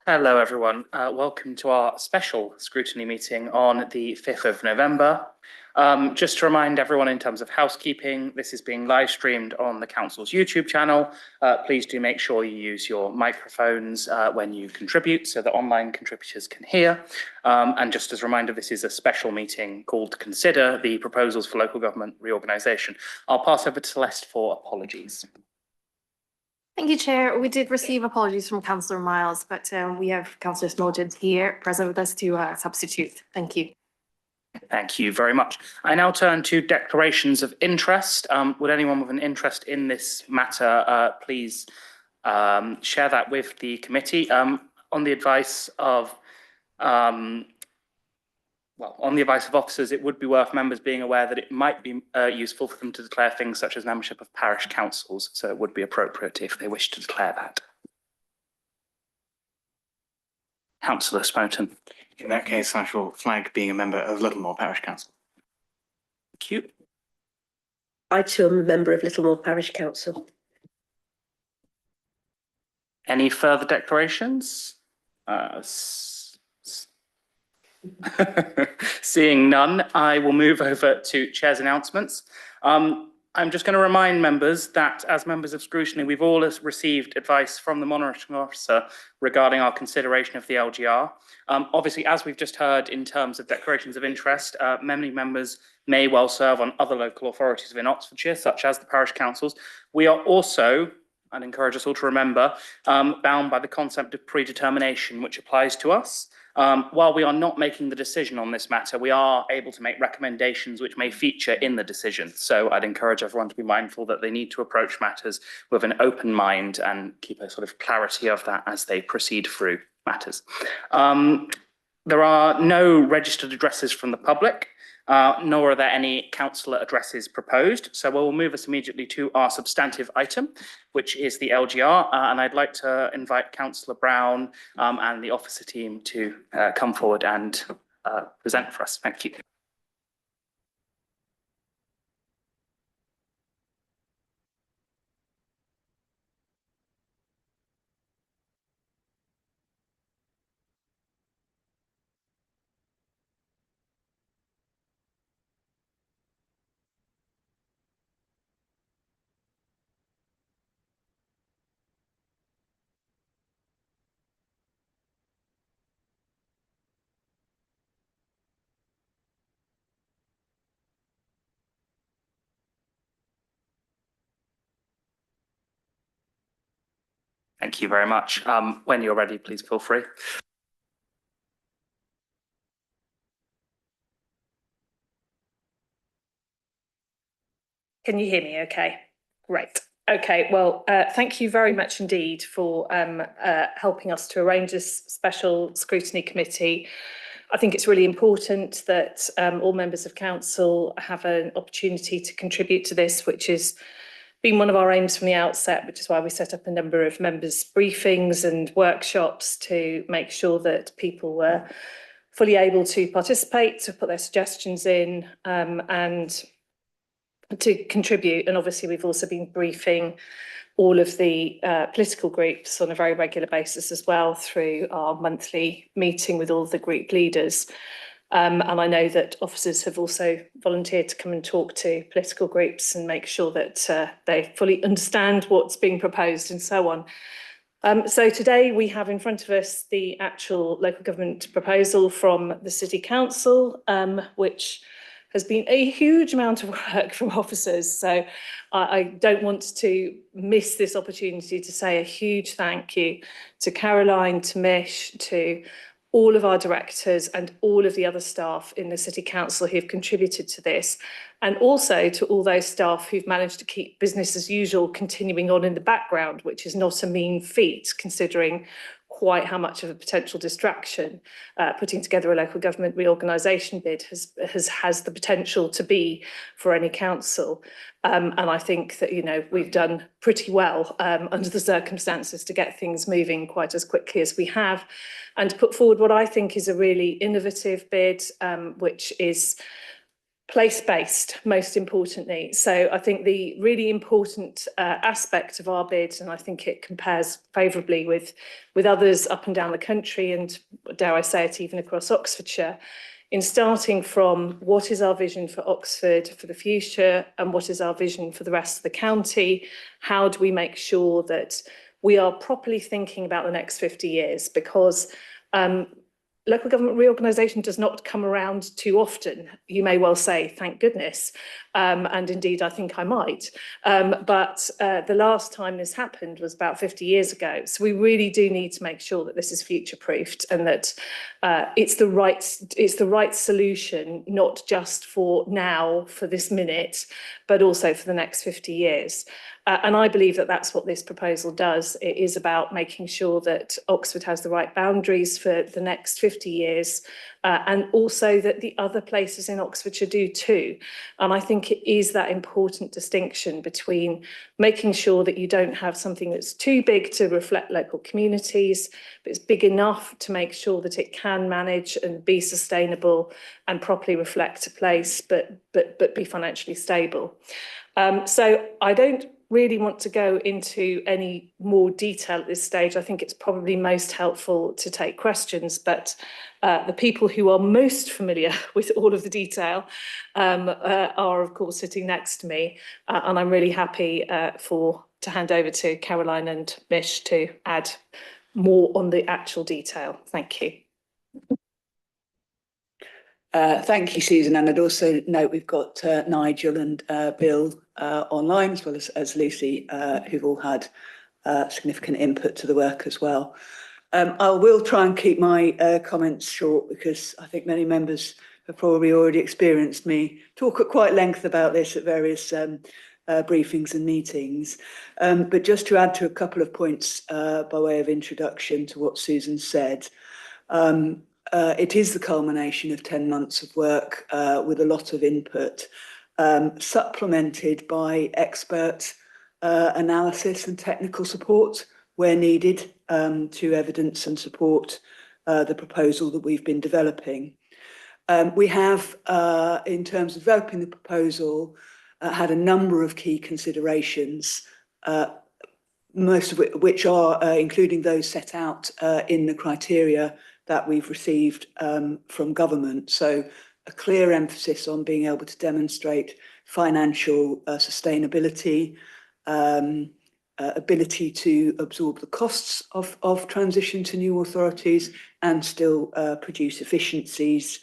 Hello, everyone. Welcome to our special scrutiny meeting on the 5th of November. Just to remind everyone in terms of housekeeping, this is being live streamed on the Council's YouTube channel. Please do make sure you use your microphones when you contribute so that online contributors can hear. And just as a reminder, this is a special meeting called to consider the proposals for local government reorganisation. I'll pass over to Celeste for apologies. Thank you, Chair. We did receive apologies from Councillor Miles, but we have Councillor Snowden here present with us to substitute. Thank you. Thank you very much. I now turn to declarations of interest. Would anyone with an interest in this matter please share that with the committee? On the advice of officers, it would be worth members being aware that it might be useful for them to declare things such as membership of parish councils, so it would be appropriate if they wish to declare that. Councillor Smoten. In that case, I shall flag being a member of Littlemore Parish Council. Thank you. I too am a member of Littlemore Parish Council. Any further declarations? Seeing none, I will move over to Chair's announcements. I'm just going to remind members that as members of scrutiny, we've all received advice from the monitoring officer regarding our consideration of the LGR. Obviously, as we've just heard in terms of declarations of interest, many members may well serve on other local authorities within Oxfordshire, such as the parish councils. We are also, I'd encourage us all to remember, bound by the concept of predetermination, which applies to us. While we are not making the decision on this matter, we are able to make recommendations which may feature in the decision. So I'd encourage everyone to be mindful that they need to approach matters with an open mind and keep a sort of clarity of that as they proceed through matters. There are no registered addresses from the public, nor are there any councillor addresses proposed. So we'll move us immediately to our substantive item, which is the LGR. And I'd like to invite Councillor Brown and the officer team to come forward and present for us. Thank you. Thank you very much. When you're ready, please feel free. Can you hear me okay? Great. Okay, well, thank you very much indeed for helping us to arrange this special scrutiny committee. I think it's really important that all members of council have an opportunity to contribute to this, which has been one of our aims from the outset, which is why we set up a number of members' briefings and workshops to make sure that people were fully able to participate, to put their suggestions in and to contribute. And obviously we've also been briefing all of the political groups on a very regular basis as well through our monthly meeting with all of the group leaders. And I know that officers have also volunteered to come and talk to political groups and make sure that they fully understand what's being proposed and so on. So today we have in front of us the actual local government proposal from the City Council, which has been a huge amount of work from officers. So I don't want to miss this opportunity to say a huge thank you to Caroline, to Mish, to all of our directors and all of the other staff in the City Council who have contributed to this, and also to all those staff who've managed to keep business as usual continuing on in the background, which is not a mean feat considering quite how much of a potential distraction putting together a local government reorganisation bid has the potential to be for any council. And I think that, you know, we've done pretty well under the circumstances to get things moving quite as quickly as we have, and to put forward what I think is a really innovative bid, which is place-based, most importantly. So I think the really important aspect of our bid, and I think it compares favourably with others up and down the country, and dare I say it, even across Oxfordshire, in starting from what is our vision for Oxford for the future and what is our vision for the rest of the county? How do we make sure that we are properly thinking about the next 50 years? Because local government reorganisation does not come around too often. You may well say, thank goodness. And indeed, I think I might. But the last time this happened was about 50 years ago. So we really do need to make sure that this is future-proofed and that it's the right solution, not just for now, for this minute, but also for the next 50 years. And I believe that that's what this proposal does. It is about making sure that Oxford has the right boundaries for the next 50 years, and also that the other places in Oxfordshire do too. And I think it is that important distinction between making sure that you don't have something that's too big to reflect local communities, but it's big enough to make sure that it can manage and be sustainable and properly reflect a place, but be financially stable. So I don't really want to go into any more detail at this stage. I think it's probably most helpful to take questions, but the people who are most familiar with all of the detail are of course sitting next to me, and I'm really happy to hand over to Caroline and Mish to add more on the actual detail. Thank you. Thank you, Susan. And I'd also note we've got Nigel and Bill online, as well as Lucy, who've all had significant input to the work as well. I will try and keep my comments short because I think many members have probably already experienced me talk at quite length about this at various briefings and meetings. But just to add to a couple of points by way of introduction to what Susan said, it is the culmination of 10 months of work with a lot of input, supplemented by expert analysis and technical support where needed to evidence and support the proposal that we've been developing. We have, in terms of developing the proposal, had a number of key considerations, most of which are including those set out in the criteria that we've received from government. So a clear emphasis on being able to demonstrate financial sustainability, ability to absorb the costs of transition to new authorities and still produce efficiencies,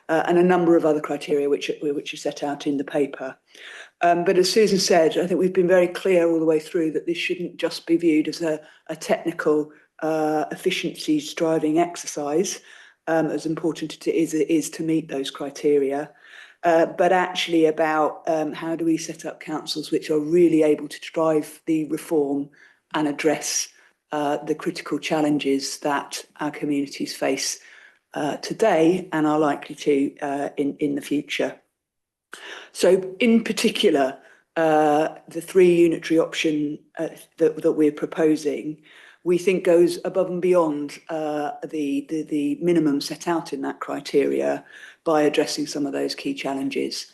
and a number of other criteria which are set out in the paper. But as Susan said, I think we've been very clear all the way through that this shouldn't just be viewed as a technical efficiencies driving exercise, as important it is to meet those criteria, but actually about how do we set up councils which are really able to drive the reform and address the critical challenges that our communities face today and are likely to in the future. So in particular, the 3 unitary option that we're proposing, we think goes above and beyond the minimum set out in that criteria by addressing some of those key challenges,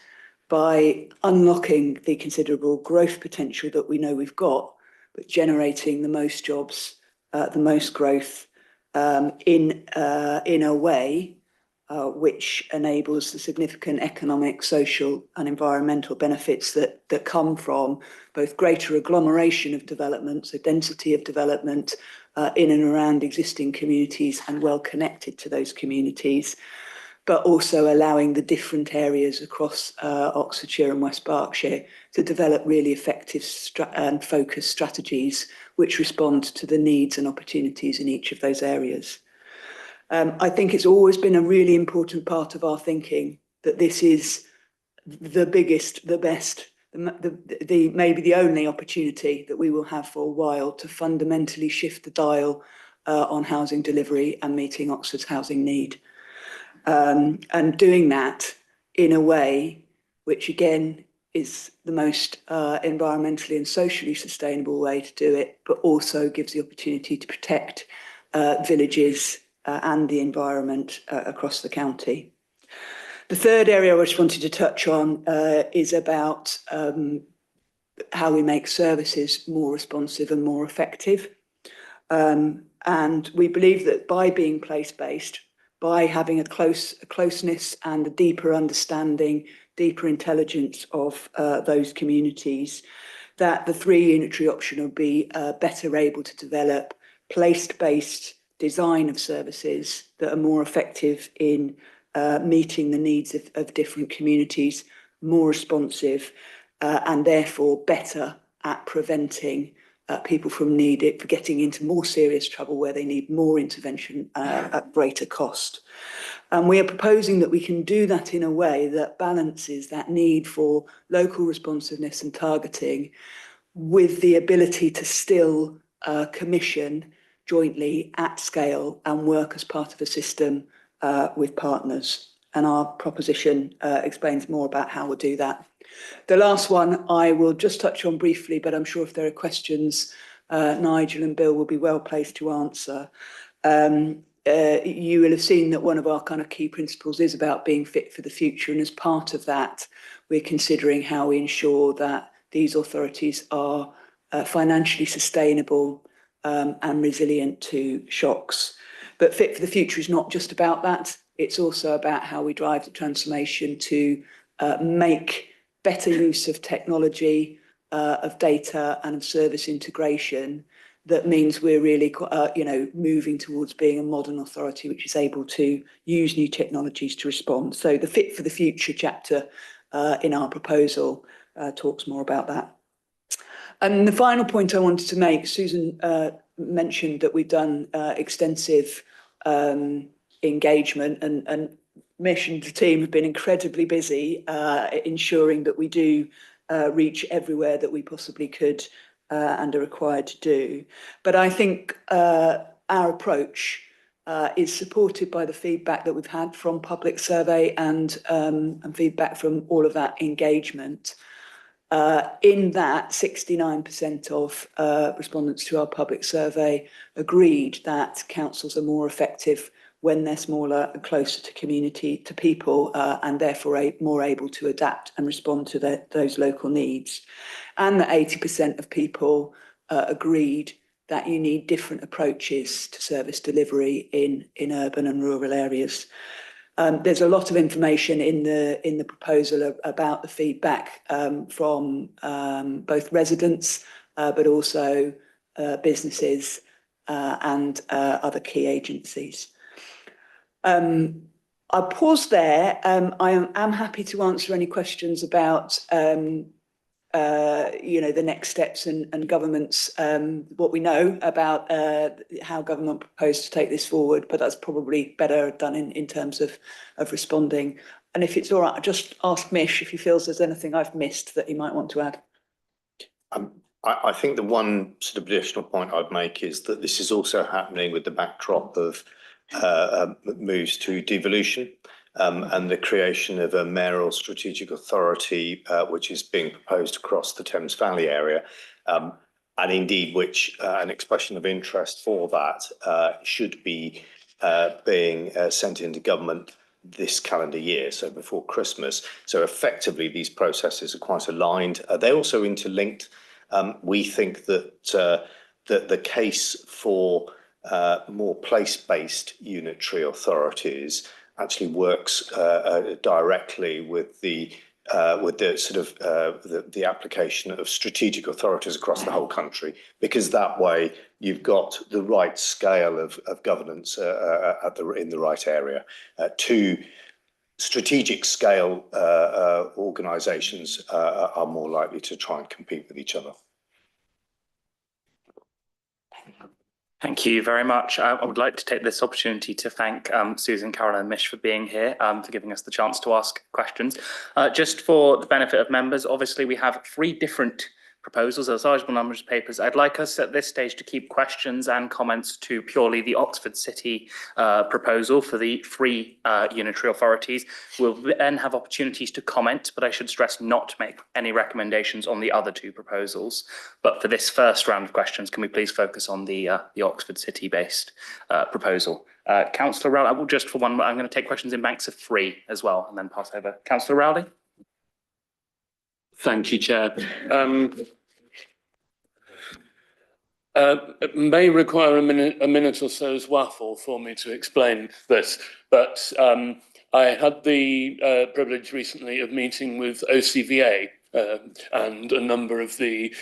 by unlocking the considerable growth potential that we know we've got, but generating the most jobs, the most growth in a way which enables the significant economic, social and environmental benefits that come from both greater agglomeration of development, so density of development in and around existing communities and well connected to those communities, but also allowing the different areas across Oxfordshire and West Berkshire to develop really effective and focused strategies which respond to the needs and opportunities in each of those areas. I think it's always been a really important part of our thinking that this is the biggest, the best, maybe the only opportunity that we will have for a while to fundamentally shift the dial on housing delivery and meeting Oxford's housing need. And doing that in a way which again is the most environmentally and socially sustainable way to do it, but also gives the opportunity to protect villages and the environment across the county. The third area I just wanted to touch on is about how we make services more responsive and more effective. And we believe that by being place-based, by having a closeness and a deeper understanding, deeper intelligence of those communities, that the 3 unitary option will be better able to develop place-based design of services that are more effective in meeting the needs of different communities, more responsive, and therefore better at preventing people from getting into more serious trouble where they need more intervention at greater cost. And we are proposing that we can do that in a way that balances that need for local responsiveness and targeting with the ability to still commission jointly at scale and work as part of a system with partners. And our proposition explains more about how we'll do that. The last one I will just touch on briefly, but I'm sure if there are questions, Nigel and Bill will be well placed to answer. You will have seen that one of our kind of key principles is about being fit for the future. And as part of that, we're considering how we ensure that these authorities are financially sustainable and resilient to shocks. But fit for the future is not just about that. It's also about how we drive the transformation to make better use of technology, of data and of service integration. That means we're really, moving towards being a modern authority which is able to use new technologies to respond. So the Fit for the Future chapter in our proposal talks more about that. And the final point I wanted to make, Susan mentioned that we've done extensive engagement, and Mish and the team have been incredibly busy ensuring that we do reach everywhere that we possibly could and are required to do. But I think our approach is supported by the feedback that we've had from public survey and feedback from all of that engagement. In that, 69% of respondents to our public survey agreed that councils are more effective when they're smaller and closer to community, to people, and therefore more able to adapt and respond to those local needs. And that 80% of people agreed that you need different approaches to service delivery in urban and rural areas. There's a lot of information in the proposal about the feedback from both residents, but also businesses and other key agencies. I'll pause there. I am happy to answer any questions about the next steps and government's what we know about how government proposed to take this forward, but that's probably better done in terms of responding. And if it's all right, I'll just ask Mish if he feels there's anything I've missed that he might want to add. I think the one sort of additional point I'd make is that this is also happening with the backdrop of moves to devolution and the creation of a mayoral strategic authority, which is being proposed across the Thames Valley area, and indeed which an expression of interest for that should be being sent into government this calendar year, so before Christmas. So effectively, these processes are quite aligned. They're also interlinked. We think that the case for more place-based unitary authorities actually works directly with the sort of the application of strategic authorities across the whole country, because that way you've got the right scale of governance in the right area. Two strategic scale organisations are more likely to try and compete with each other. Thank you very much. I would like to take this opportunity to thank Susan, Carol and Mish for being here, for giving us the chance to ask questions. Just for the benefit of members, obviously we have 3 different proposals, a sizable number of papers. I'd like us at this stage to keep questions and comments to purely the Oxford City proposal for the three unitary authorities. We'll then have opportunities to comment, but I should stress not to make any recommendations on the other two proposals. But for this first round of questions, can we please focus on the Oxford City-based proposal? Councillor Rowley, well, just for one, I'm going to take questions in banks of three as well, and then pass over. Councillor Rowley. Thank you, Chair. It may require a minute or so's waffle for me to explain this, but I had the privilege recently of meeting with OCVA and a number of the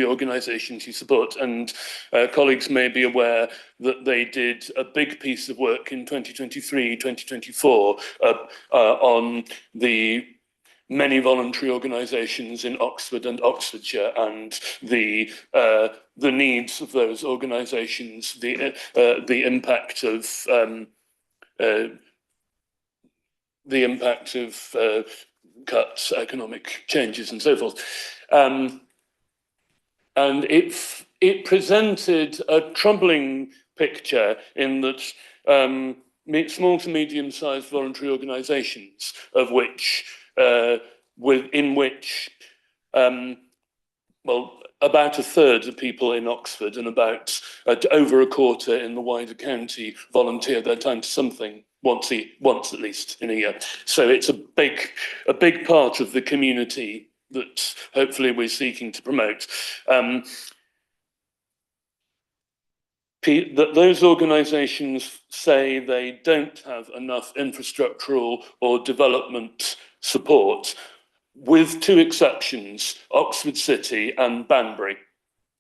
organisations you support, and colleagues may be aware that they did a big piece of work in 2023-2024 on the many voluntary organisations in Oxford and Oxfordshire and the needs of those organisations, the impact of cuts, economic changes, and so forth. And it presented a troubling picture in that small to medium-sized voluntary organisations, of which about a third of people in Oxford and about over a quarter in the wider county volunteer their time to something once at least in a year. So it's a big part of the community that hopefully we're seeking to promote. That those organisations say they don't have enough infrastructural or development support, with two exceptions, Oxford City and Banbury.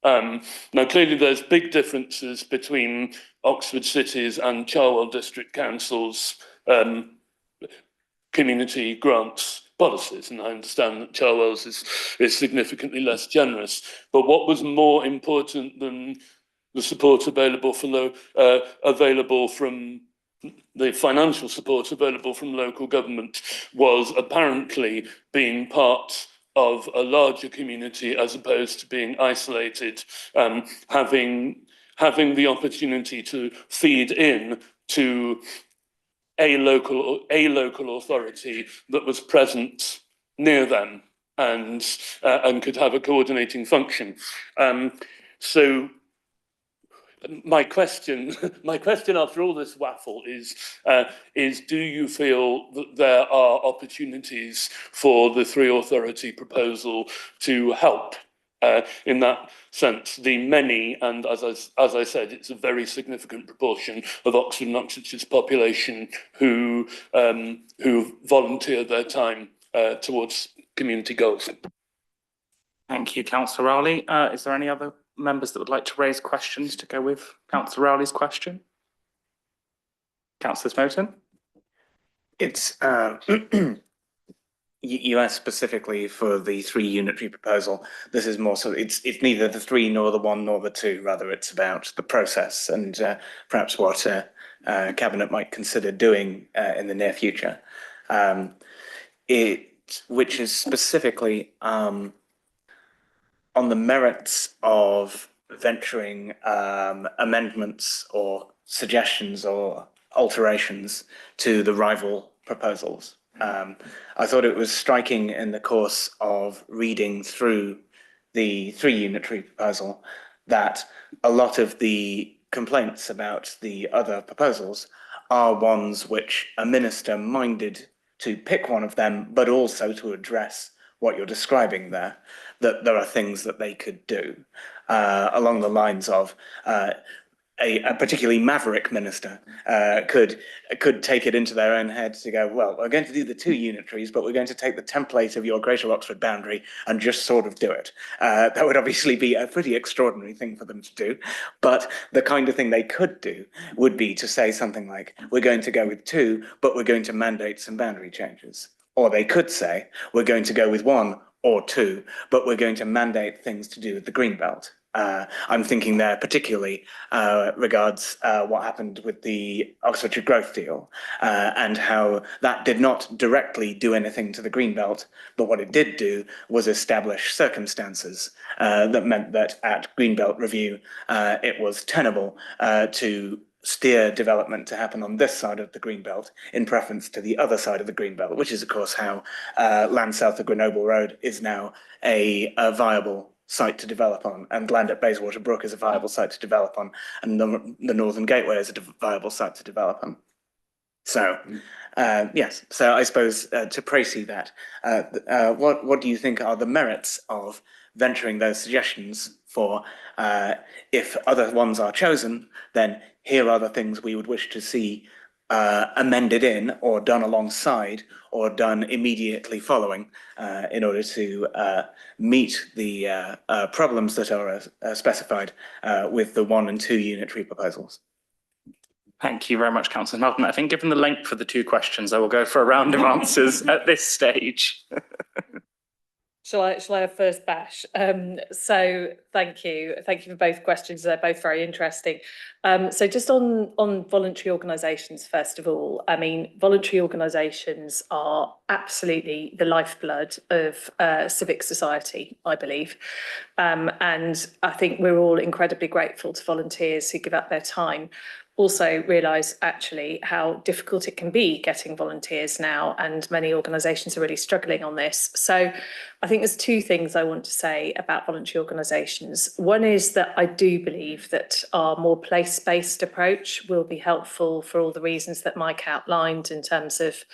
Now, clearly there's big differences between Oxford City's and Cherwell District Council's community grants policies, and I understand that Cherwell's is significantly less generous. But what was more important than the support available from the financial support available from local government was apparently being part of a larger community as opposed to being isolated, having the opportunity to feed in to a local authority that was present near them and could have a coordinating function. So my question after all this waffle is do you feel that there are opportunities for the three authority proposal to help in that sense the many, and as I said, it's a very significant proportion of Oxford and Oxfordshire's population who volunteer their time towards community goals? Thank you, Councillor Rowley. Is there any other members that would like to raise questions to go with Councillor Rowley's question? Councillor Smoten? It's you asked specifically for the three unitary proposal. This is more so it's neither the three nor the one nor the two. Rather, it's about the process and perhaps what Cabinet might consider doing in the near future. Which is specifically on the merits of venturing amendments or suggestions or alterations to the rival proposals. I thought it was striking in the course of reading through the three unitary proposal that a lot of the complaints about the other proposals are ones which a minister minded to pick one of them, but also to address what you're describing there, that there are things that they could do along the lines of a particularly maverick minister could take it into their own head to go, well, we're going to do the two unitaries, but we're going to take the template of your Greater Oxford boundary and just sort of do it. That would obviously be a pretty extraordinary thing for them to do, but the kind of thing they could do would be to say something like, we're going to go with two, but we're going to mandate some boundary changes. Or they could say, we're going to go with one or two, but we're going to mandate things to do with the Greenbelt. I'm thinking there particularly regards what happened with the Oxfordshire Growth Deal and how that did not directly do anything to the Greenbelt, but what it did do was establish circumstances that meant that at Greenbelt Review it was tenable to steer development to happen on this side of the Greenbelt in preference to the other side of the Greenbelt, which is of course how land south of Grenoble Road is now a viable site to develop on, and land at Bayswater Brook is a viable site to develop on, and the Northern Gateway is a viable site to develop on. So, yes, so I suppose to précis that, what do you think are the merits of venturing those suggestions for if other ones are chosen, then here are the things we would wish to see amended in or done alongside or done immediately following in order to meet the problems that are specified with the 1 and 2 unitary proposals. Thank you very much, Councillor Melton. I think given the length of the 2 questions, I will go for a round of answers at this stage. Shall I have first bash? So thank you for both questions. They're both very interesting. So just on voluntary organisations, first of all, I mean, voluntary organisations are absolutely the lifeblood of civic society, I believe. And I think we're all incredibly grateful to volunteers who give up their time. Also realise actually how difficult it can be getting volunteers now, and many organisations are really struggling on this. So I think there's 2 things I want to say about voluntary organisations. One is that I do believe that our more place-based approach will be helpful for all the reasons that Mike outlined in terms of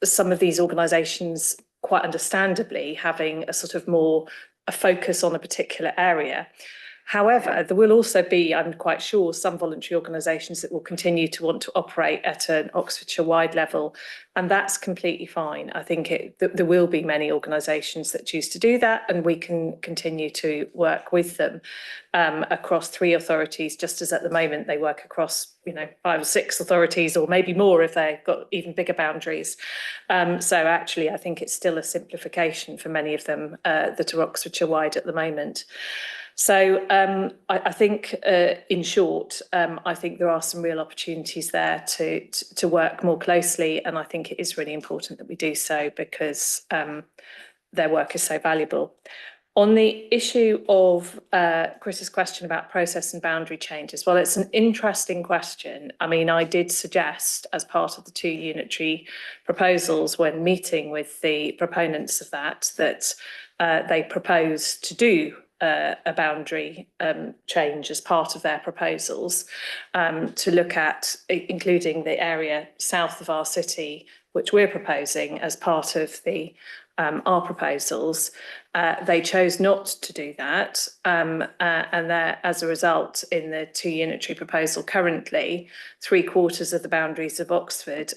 some of these organisations quite understandably having a sort of more a focus on a particular area. However, there will also be, I'm quite sure, some voluntary organisations that will continue to want to operate at an Oxfordshire-wide level, and that's completely fine. I think there will be many organisations that choose to do that, and we can continue to work with them across 3 authorities, just as at the moment they work across, 5 or 6 authorities, or maybe more if they've got even bigger boundaries. So actually, I think it's still a simplification for many of them that are Oxfordshire-wide at the moment. So I think, in short, I think there are some real opportunities there to work more closely, and I think it is really important that we do so because their work is so valuable. On the issue of Chris's question about process and boundary changes, well, it's an interesting question. I mean, I did suggest as part of the 2 unitary proposals when meeting with the proponents of that they proposed to do a boundary change as part of their proposals to look at including the area south of our city, which we're proposing as part of the our proposals. They chose not to do that, and as a result, in the 2 unitary proposal currently, 3/4 of the boundaries of Oxford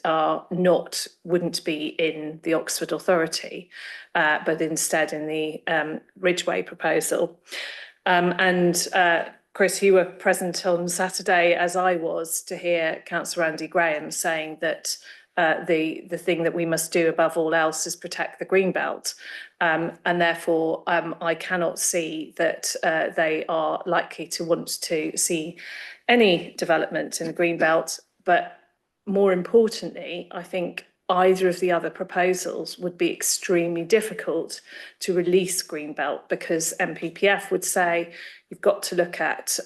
wouldn't be in the Oxford Authority, but instead in the Ridgeway proposal. Chris, you were present on Saturday, as I was, to hear Councillor Andy Graham saying that the thing that we must do above all else is protect the Greenbelt. And therefore, I cannot see that they are likely to want to see any development in the Greenbelt. But more importantly, I think either of the other proposals would be extremely difficult to release Greenbelt, because MPPF would say you've got to look at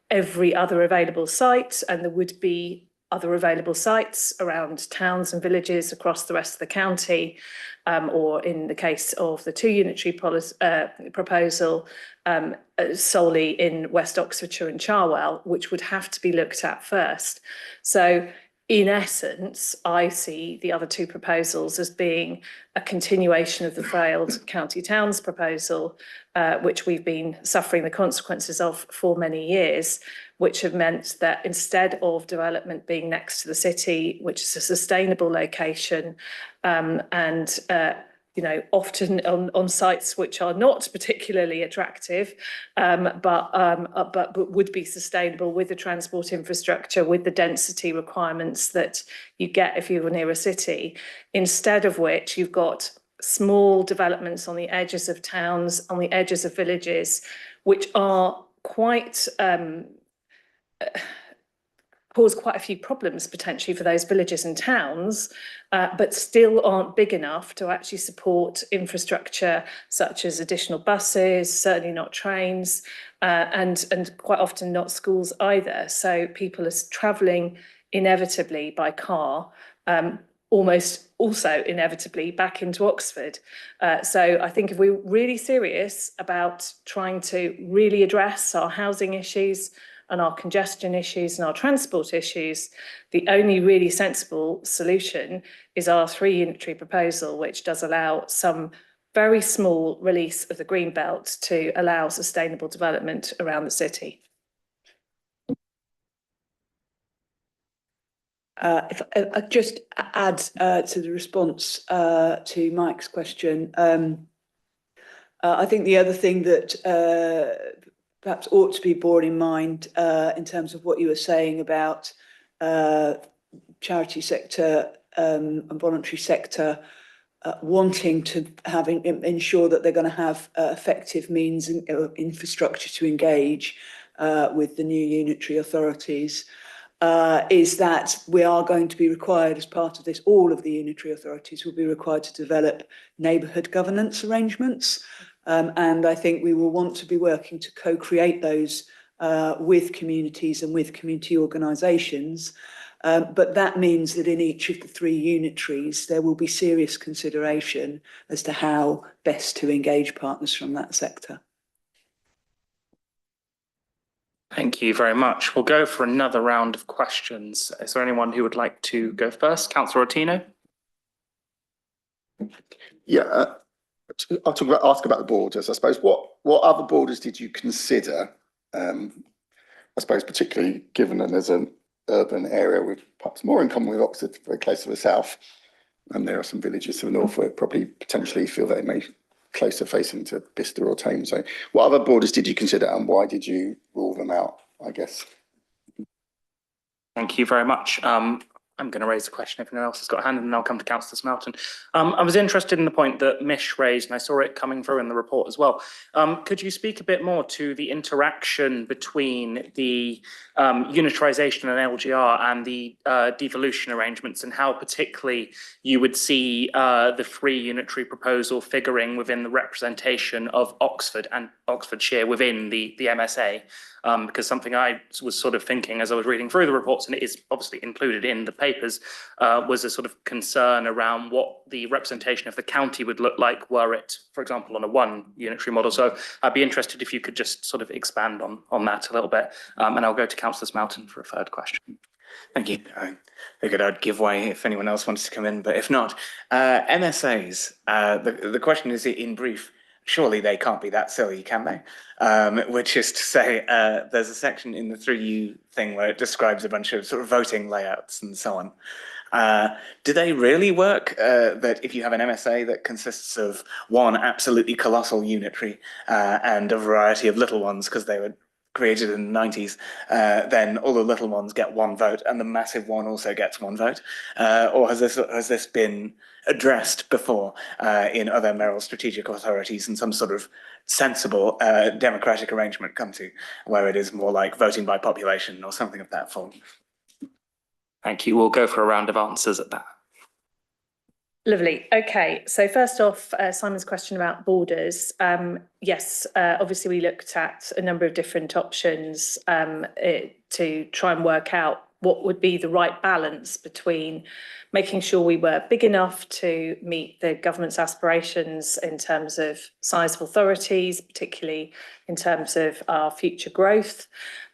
every other available site, and there would be other available sites around towns and villages across the rest of the county, or in the case of the 2 unitary proposal, solely in West Oxfordshire and Cherwell, which would have to be looked at first. So in essence, I see the other 2 proposals as being a continuation of the failed county towns proposal, which we've been suffering the consequences of for many years, which have meant that instead of development being next to the city, which is a sustainable location, and often on sites which are not particularly attractive, but would be sustainable with the transport infrastructure, with the density requirements that you get if you were near a city, instead of which you've got small developments on the edges of towns, on the edges of villages, which are quite cause quite a few problems potentially for those villages and towns, but still aren't big enough to actually support infrastructure such as additional buses, certainly not trains, and quite often not schools either. So people are travelling inevitably by car, almost also inevitably back into Oxford. So I think if we're really serious about trying to really address our housing issues and our congestion issues and our transport issues, the only really sensible solution is our 3 unitary proposal, which does allow some very small release of the green belt to allow sustainable development around the city. If I just add to the response to Mike's question, I think the other thing that perhaps ought to be borne in mind in terms of what you were saying about charity sector and voluntary sector wanting to ensure that they're going to have effective means and infrastructure to engage with the new unitary authorities, is that we are going to be required as part of this, all of the unitary authorities will be required to develop neighbourhood governance arrangements. And I think we will want to be working to co-create those with communities and with community organisations. But that means that in each of the 3 unitaries, there will be serious consideration as to how best to engage partners from that sector. Thank you very much. We'll go for another round of questions. Is there anyone who would like to go first? Councillor Ottino? Yeah, I'll ask about the borders. I suppose what other borders did you consider? I suppose particularly given that there's an urban area with perhaps more in common with Oxford, very close to the south, and there are some villages to the north where probably potentially feel they may closer facing to Bicester or Thames. So what other borders did you consider and why did you rule them out, I guess? Thank you very much. I'm going to raise a question if anyone else has got a hand, and then I'll come to Councillor Smelton. I was interested in the point that Mish raised, and I saw it coming through in the report as well. Could you speak a bit more to the interaction between the unitarisation and LGR and the devolution arrangements, and how particularly you would see the 3 unitary proposal figuring within the representation of Oxford and Oxfordshire within the MSA? Because something I was sort of thinking as I was reading through the reports, and it is obviously included in the papers, was a sort of concern around what the representation of the county would look like were it, for example, on a 1 unitary model. So I'd be interested if you could just sort of expand on that a little bit. And I'll go to Councillor Smelton for a third question. Thank you. I figured I'd give way if anyone else wants to come in, but if not, MSAs, the question is in brief. Surely they can't be that silly, can they? Which is to say, there's a section in the 3U thing where it describes a bunch of sort of voting layouts and so on. Do they really work? That if you have an MSA that consists of 1 absolutely colossal unitary and a variety of little ones, because they were created in the 90s, then all the little ones get 1 vote and the massive one also gets 1 vote? Or has this been addressed before in other mayoral strategic authorities and some sort of sensible democratic arrangement come to, where it is more like voting by population or something of that form? Thank you. We'll go for a round of answers at that. Lovely. Okay, so first off, Simon's question about borders. Yes, obviously we looked at a number of different options to try and work out what would be the right balance between making sure we were big enough to meet the government's aspirations in terms of size of authorities, particularly in terms of our future growth,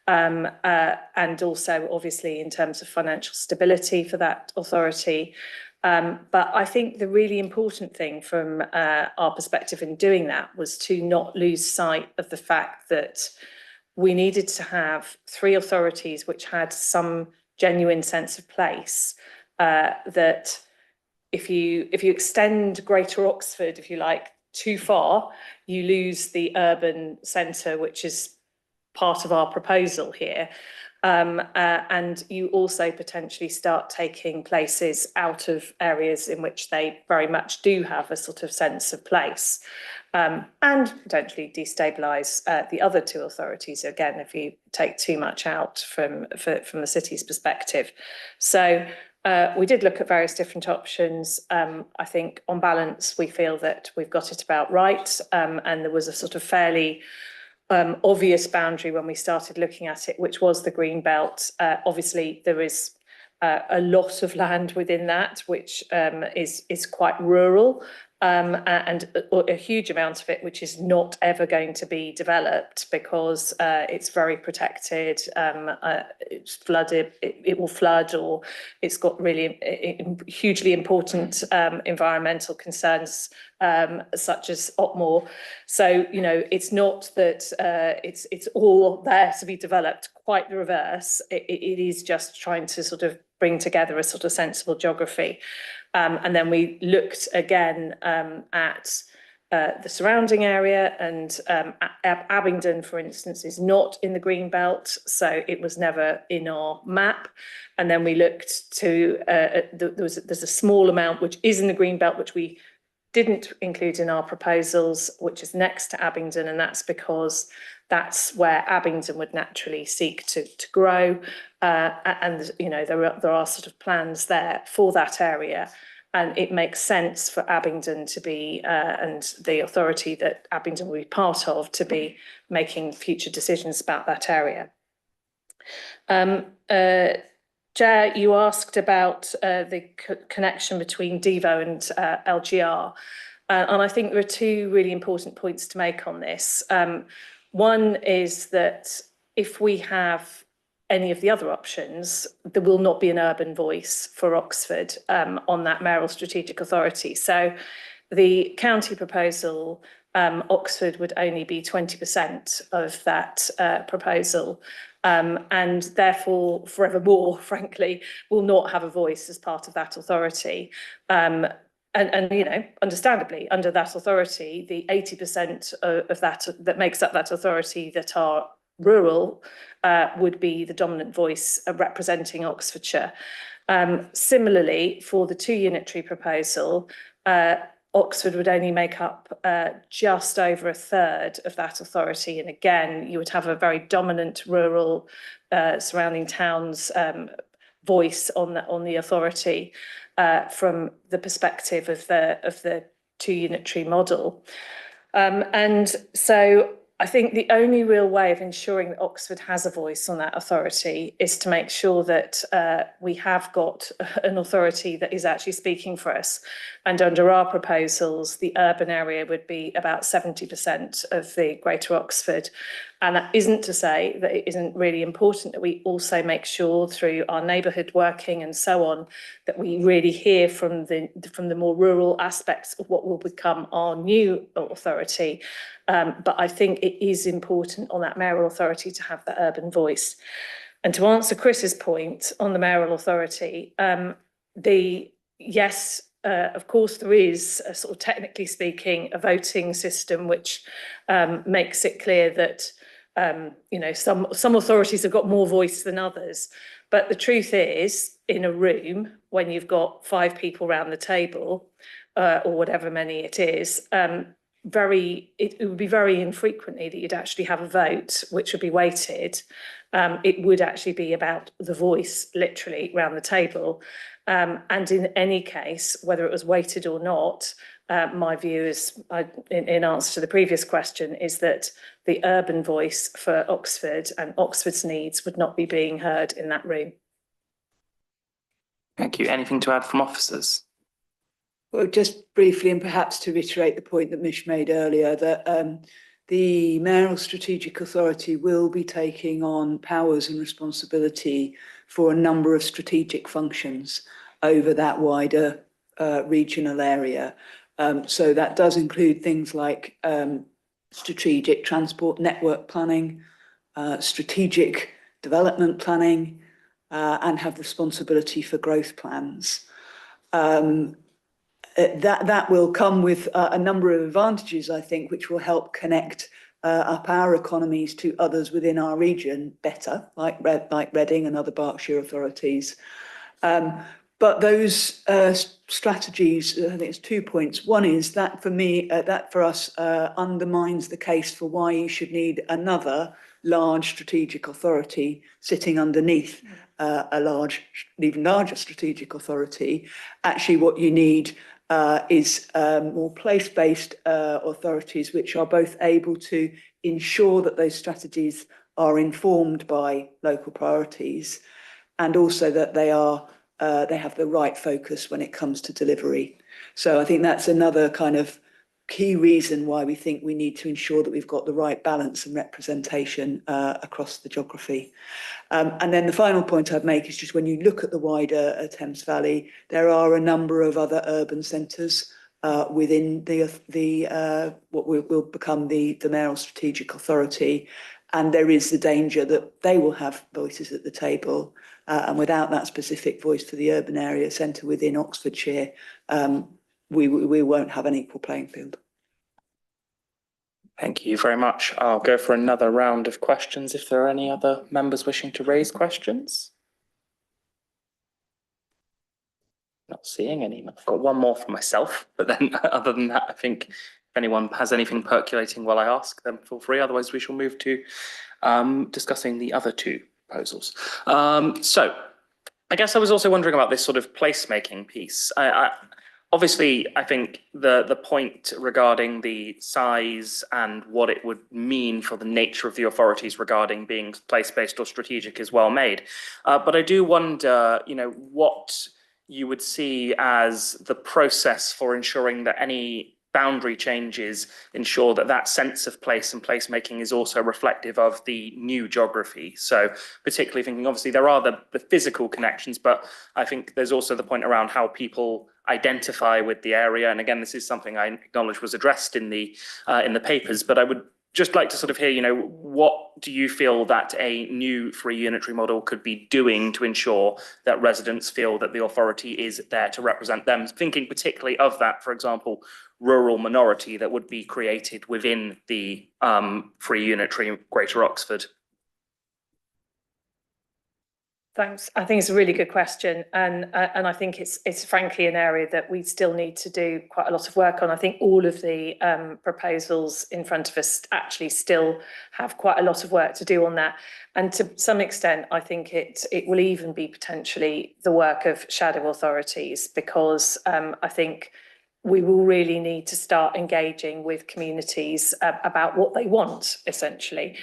and also obviously in terms of financial stability for that authority. But I think the really important thing from our perspective in doing that was to not lose sight of the fact that we needed to have 3 authorities which had some genuine sense of place, that if you extend Greater Oxford, if you like, too far, you lose the urban centre, which is part of our proposal here. And you also potentially start taking places out of areas in which they very much do have a sort of sense of place, and potentially destabilise the other two authorities again if you take too much out from the city's perspective. So we did look at various different options. I think on balance we feel that we've got it about right, and there was a sort of fairly obvious boundary when we started looking at it, which was the green belt. Obviously there is a lot of land within that which is quite rural, and a huge amount of it which is not ever going to be developed because it's very protected, it's flooded, it will flood, or it's got really hugely important environmental concerns such as Otmore. So, you know, it's not that it's all there to be developed, quite the reverse. It is just trying to sort of bring together a sort of sensible geography. And then we looked again at the surrounding area, and Abingdon, for instance, is not in the green belt, so it was never in our map. And then we looked to, there's a small amount which is in the green belt, which we didn't include in our proposals, which is next to Abingdon, and that's because that's where Abingdon would naturally seek to grow. And, you know, there are sort of plans there for that area. And it makes sense for Abingdon to be, and the authority that Abingdon will be part of, to be making future decisions about that area. Chair, you asked about the connection between Devo and LGR. And I think there are two really important points to make on this. One is that if we have any of the other options, there will not be an urban voice for Oxford on that mayoral strategic authority. So the county proposal, Oxford would only be 20% of that proposal, and therefore forevermore, frankly, will not have a voice as part of that authority. And you know, understandably, under that authority, the 80% of that makes up that authority that are rural would be the dominant voice representing Oxfordshire. Similarly, for the two unitary proposal, Oxford would only make up just over a third of that authority. And again, you would have a very dominant rural surrounding towns voice on the authority from the perspective of the two unitary model. And so I think the only real way of ensuring that Oxford has a voice on that authority is to make sure that we have got an authority that is actually speaking for us. And under our proposals, the urban area would be about 70% of the Greater Oxford. And that isn't to say that it isn't really important that we also make sure through our neighbourhood working and so on, that we really hear from the more rural aspects of what will become our new authority. But I think it is important on that mayoral authority to have that urban voice. And to answer Chris's point on the mayoral authority, yes, of course, there is a sort of technically speaking a voting system which makes it clear that you know, some authorities have got more voice than others. But the truth is, in a room, when you've got 5 people around the table, or whatever many it is, it would be very infrequently that you'd actually have a vote which would be weighted. It would actually be about the voice, literally, around the table. And in any case, whether it was weighted or not, my view is, in answer to the previous question, is that the urban voice for Oxford and Oxford's needs would not be being heard in that room. Thank you. Anything to add from officers? Well, just briefly, and perhaps to reiterate the point that Mish made earlier, that the mayoral strategic authority will be taking on powers and responsibility for a number of strategic functions over that wider regional area. So that does include things like strategic transport network planning, strategic development planning, and have responsibility for growth plans. That will come with a number of advantages, I think, which will help connect up our economies to others within our region better, like Reading and other Berkshire authorities. But those strategies, I think it's 2 points. One is that for me, that for us undermines the case for why you should need another large strategic authority sitting underneath even larger strategic authority. Actually, what you need is more place-based authorities which are both able to ensure that those strategies are informed by local priorities, and also that they have the right focus when it comes to delivery. So I think that's another kind of key reason why we think we need to ensure that we've got the right balance and representation across the geography. And then the final point I'd make is just when you look at the wider Thames Valley, there are a number of other urban centres within the what will become the mayoral strategic authority, and there is the danger that they will have voices at the table, and without that specific voice for the urban area centre within Oxfordshire, we won't have an equal playing field. Thank you very much. I'll go for another round of questions if there are any other members wishing to raise questions. Not seeing any. I've got one more for myself, but then other than that, I think if anyone has anything percolating while I ask, then feel free. Otherwise, we shall move to discussing the other two proposals. So I guess I was also wondering about this sort of placemaking piece. Obviously, I think the point regarding the size and what it would mean for the nature of the authorities regarding being place-based or strategic is well made. But I do wonder, what you would see as the process for ensuring that any boundary changes ensure that that sense of place and placemaking is also reflective of the new geography. So particularly thinking, obviously, there are the physical connections, but I think there's also the point around how people identify with the area. And again, this is something I acknowledge was addressed in the papers, but I would just like to sort of hear, what do you feel that a new free unitary model could be doing to ensure that residents feel that the authority is there to represent them? Thinking particularly of that, for example, rural minority that would be created within the free unitary Greater Oxford. Thanks. I think it's a really good question, and I think it's frankly an area that we still need to do quite a lot of work on. I think all of the proposals in front of us actually still have quite a lot of work to do on that, and to some extent, I think it will even be potentially the work of shadow authorities, because I think we will really need to start engaging with communities about what they want, essentially.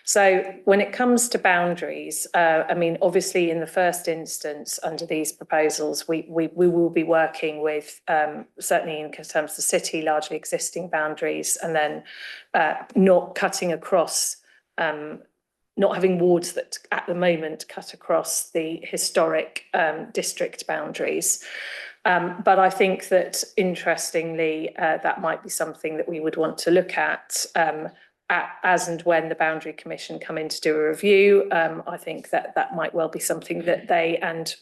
So when it comes to boundaries, I mean, obviously in the first instance under these proposals, we will be working with, certainly in terms of the city, largely existing boundaries, and then not cutting across, not having wards that at the moment cut across the historic district boundaries. But I think that, interestingly, that might be something that we would want to look at as and when the Boundary Commission come in to do a review. I think that might well be something that they and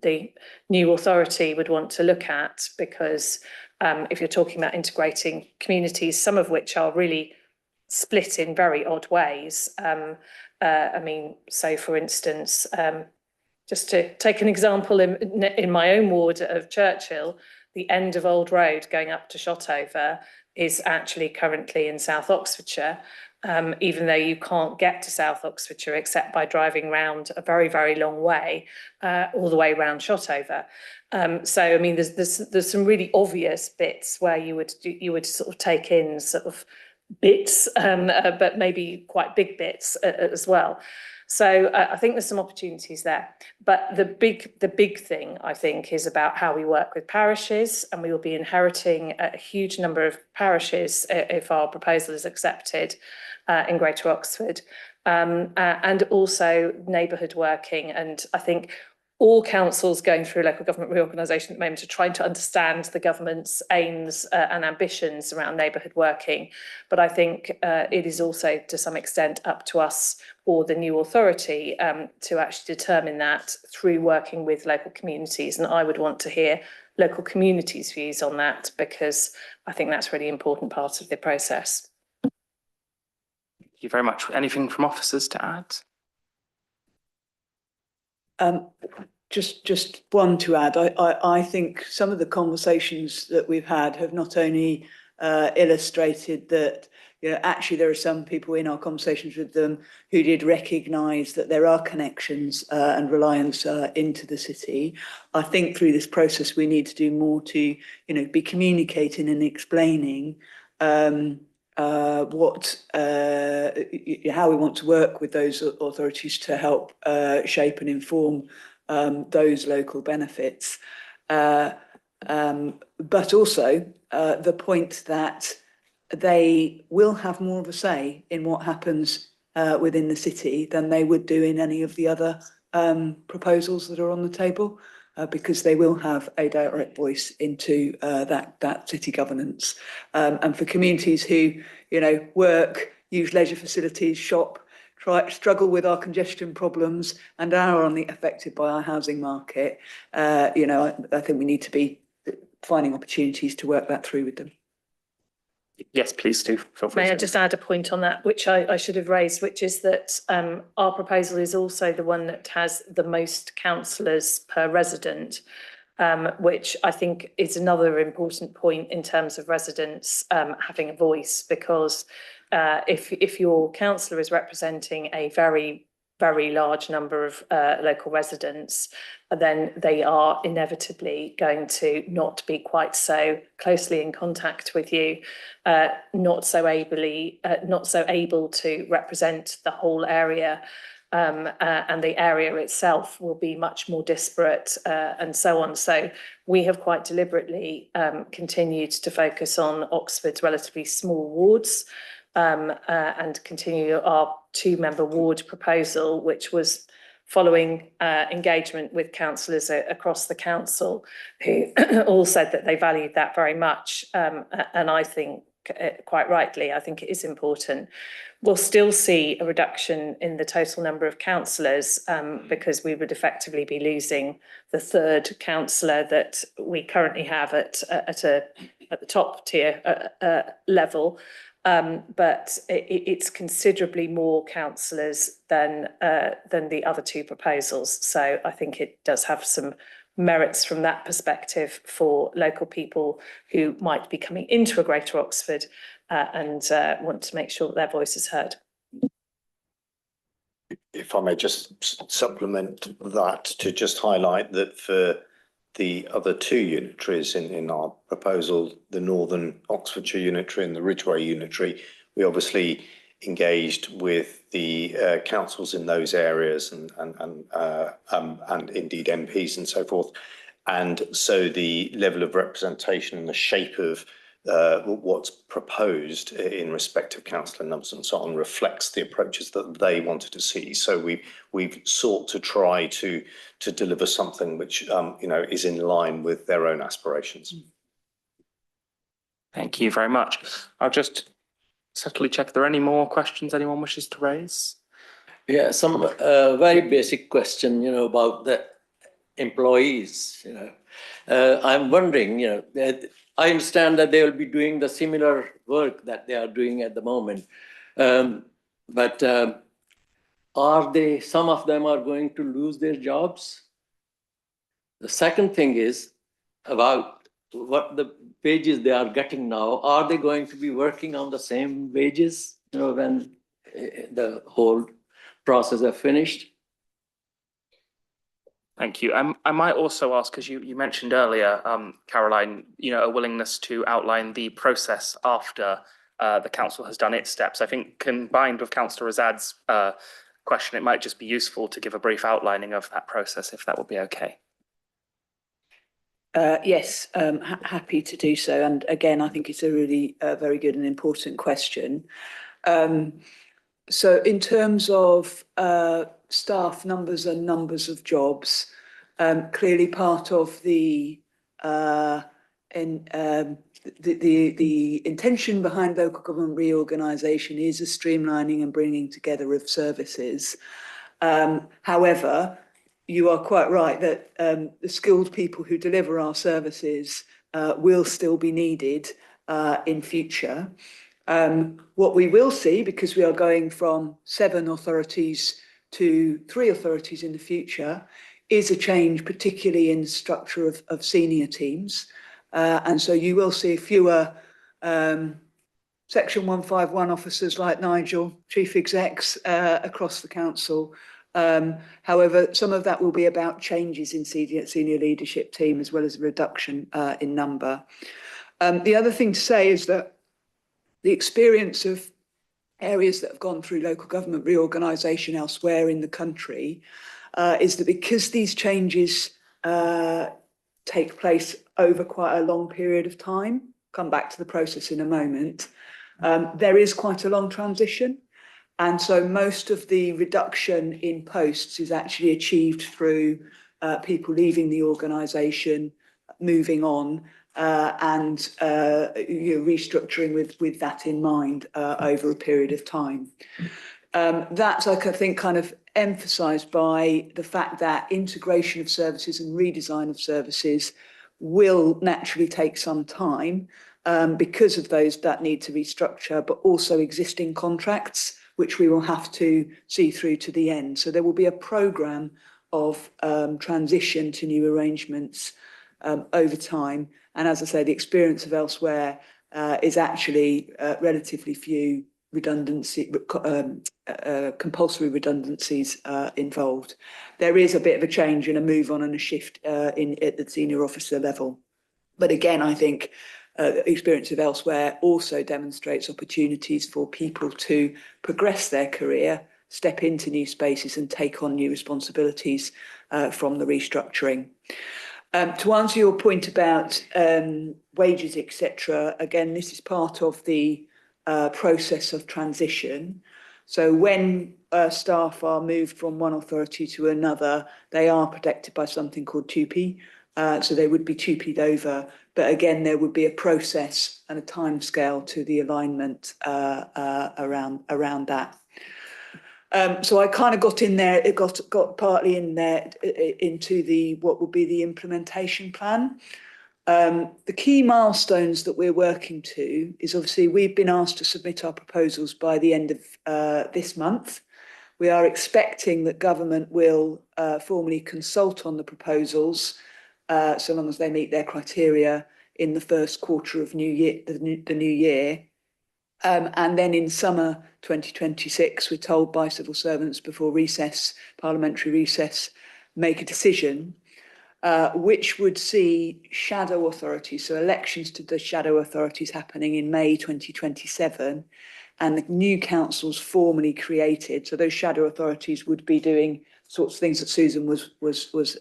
the new authority would want to look at, because if you're talking about integrating communities, some of which are really split in very odd ways. I mean, so for instance, just to take an example, in my own ward of Churchill, the end of Old Road going up to Shotover is actually currently in South Oxfordshire, even though you can't get to South Oxfordshire except by driving round a very, very long way, all the way around Shotover. So, I mean, there's some really obvious bits where you would sort of take in sort of bits, but maybe quite big bits as well. So I think there's some opportunities there. But the big thing, I think, is about how we work with parishes, and we will be inheriting a huge number of parishes if our proposal is accepted in Greater Oxford, and also neighbourhood working. And I think all councils going through local government reorganisation at the moment are trying to understand the government's aims and ambitions around neighbourhood working. But I think it is also, to some extent, up to us or the new authority to actually determine that through working with local communities. And I would want to hear local communities' views on that, because I think that's a really important part of the process. you very much. Anything from officers to add? Just one to add. I think some of the conversations that we've had have not only illustrated that, you know, actually there are some people in our conversations with them who did recognise that there are connections and reliance into the city. I think through this process we need to do more to, you know, be communicating and explaining how we want to work with those authorities to help shape and inform those local benefits. But also the point that they will have more of a say in what happens within the city than they would do in any of the other proposals that are on the table, because they will have a direct voice into that city governance. And for communities who, you know, work, use leisure facilities, shop, struggle with our congestion problems and are only affected by our housing market, you know, I think we need to be finding opportunities to work that through with them. Yes, please do. Feel free. May I just add a point on that, which I should have raised, which is that our proposal is also the one that has the most councillors per resident, which I think is another important point in terms of residents having a voice, because if your councillor is representing a very, very large number of local residents, then they are inevitably going to not be quite so closely in contact with you, not so able to represent the whole area, and the area itself will be much more disparate, and so on. So we have quite deliberately continued to focus on Oxford's relatively small wards, and continue our 2-member ward proposal, which was following engagement with councillors across the council, who all said that they valued that very much. And I think, quite rightly, I think it is important. We'll still see a reduction in the total number of councillors, because we would effectively be losing the 3rd councillor that we currently have at the top tier level. But it's considerably more councillors than the other 2 proposals. So I think it does have some merits from that perspective for local people who might be coming into a Greater Oxford and want to make sure that their voice is heard. If I may just supplement that to just highlight that for the other 2 unitaries in our proposal, the Northern Oxfordshire unitary and the Ridgeway unitary, we obviously engaged with the councils in those areas and indeed MPs and so forth. And so the level of representation and the shape of what's proposed in respect of councillor numbers and so on reflects the approaches that they wanted to see. So we've sought to try to deliver something which you know, is in line with their own aspirations. Thank you very much. I'll just subtly check if there are any more questions anyone wishes to raise. Yeah, some very basic question, you know, about the employees, you know. I'm wondering, you know, I understand that they will be doing the similar work that they are doing at the moment. But some of them are going to lose their jobs? The second thing is about what the wages they are getting now. Are they going to be working on the same wages, you know, when the whole process is finished? Thank you. I might also ask, because you mentioned earlier, Caroline, you know, a willingness to outline the process after the council has done its steps. I think combined with Councillor Azad's question, it might just be useful to give a brief outlining of that process, if that would be okay. Yes, happy to do so. And again, I think it's a really very good and important question. So in terms of staff numbers and numbers of jobs, clearly part of the intention behind local government reorganisation is a streamlining and bringing together of services. However, you are quite right that the skilled people who deliver our services will still be needed in future. What we will see, because we are going from 7 authorities to 3 authorities in the future, is a change, particularly in the structure of senior teams. And so you will see fewer Section 151 officers like Nigel, chief execs across the council. However, some of that will be about changes in senior leadership team as well as a reduction in number. The other thing to say is that the experience of areas that have gone through local government reorganisation elsewhere in the country is that because these changes take place over quite a long period of time, come back to the process in a moment, there is quite a long transition. And so most of the reduction in posts is actually achieved through people leaving the organisation, moving on, and restructuring with that in mind over a period of time. That's, I think, kind of emphasised by the fact that integration of services and redesign of services will naturally take some time because of those that need to restructure, but also existing contracts, which we will have to see through to the end. So there will be a programme of transition to new arrangements over time. And as I say, the experience of elsewhere is actually relatively few compulsory redundancies involved. There is a bit of a change and a move on and a shift at the senior officer level. But again, I think the experience of elsewhere also demonstrates opportunities for people to progress their career, step into new spaces and take on new responsibilities from the restructuring. To answer your point about wages, etc., again, this is part of the process of transition. So when staff are moved from one authority to another, they are protected by something called 2P. So they would be 2P'd over. But again, there would be a process and a timescale to the alignment around that. So I kind of got in there, it got partly in there into what would be the implementation plan. The key milestones that we're working to is obviously we've been asked to submit our proposals by the end of this month. We are expecting that government will formally consult on the proposals so long as they meet their criteria in the first quarter of the new year. And then in summer 2026, we're told by civil servants before recess, parliamentary recess, make a decision which would see shadow authorities, so elections to the shadow authorities happening in May 2027, and the new councils formally created. So those shadow authorities would be doing sorts of things that Susan was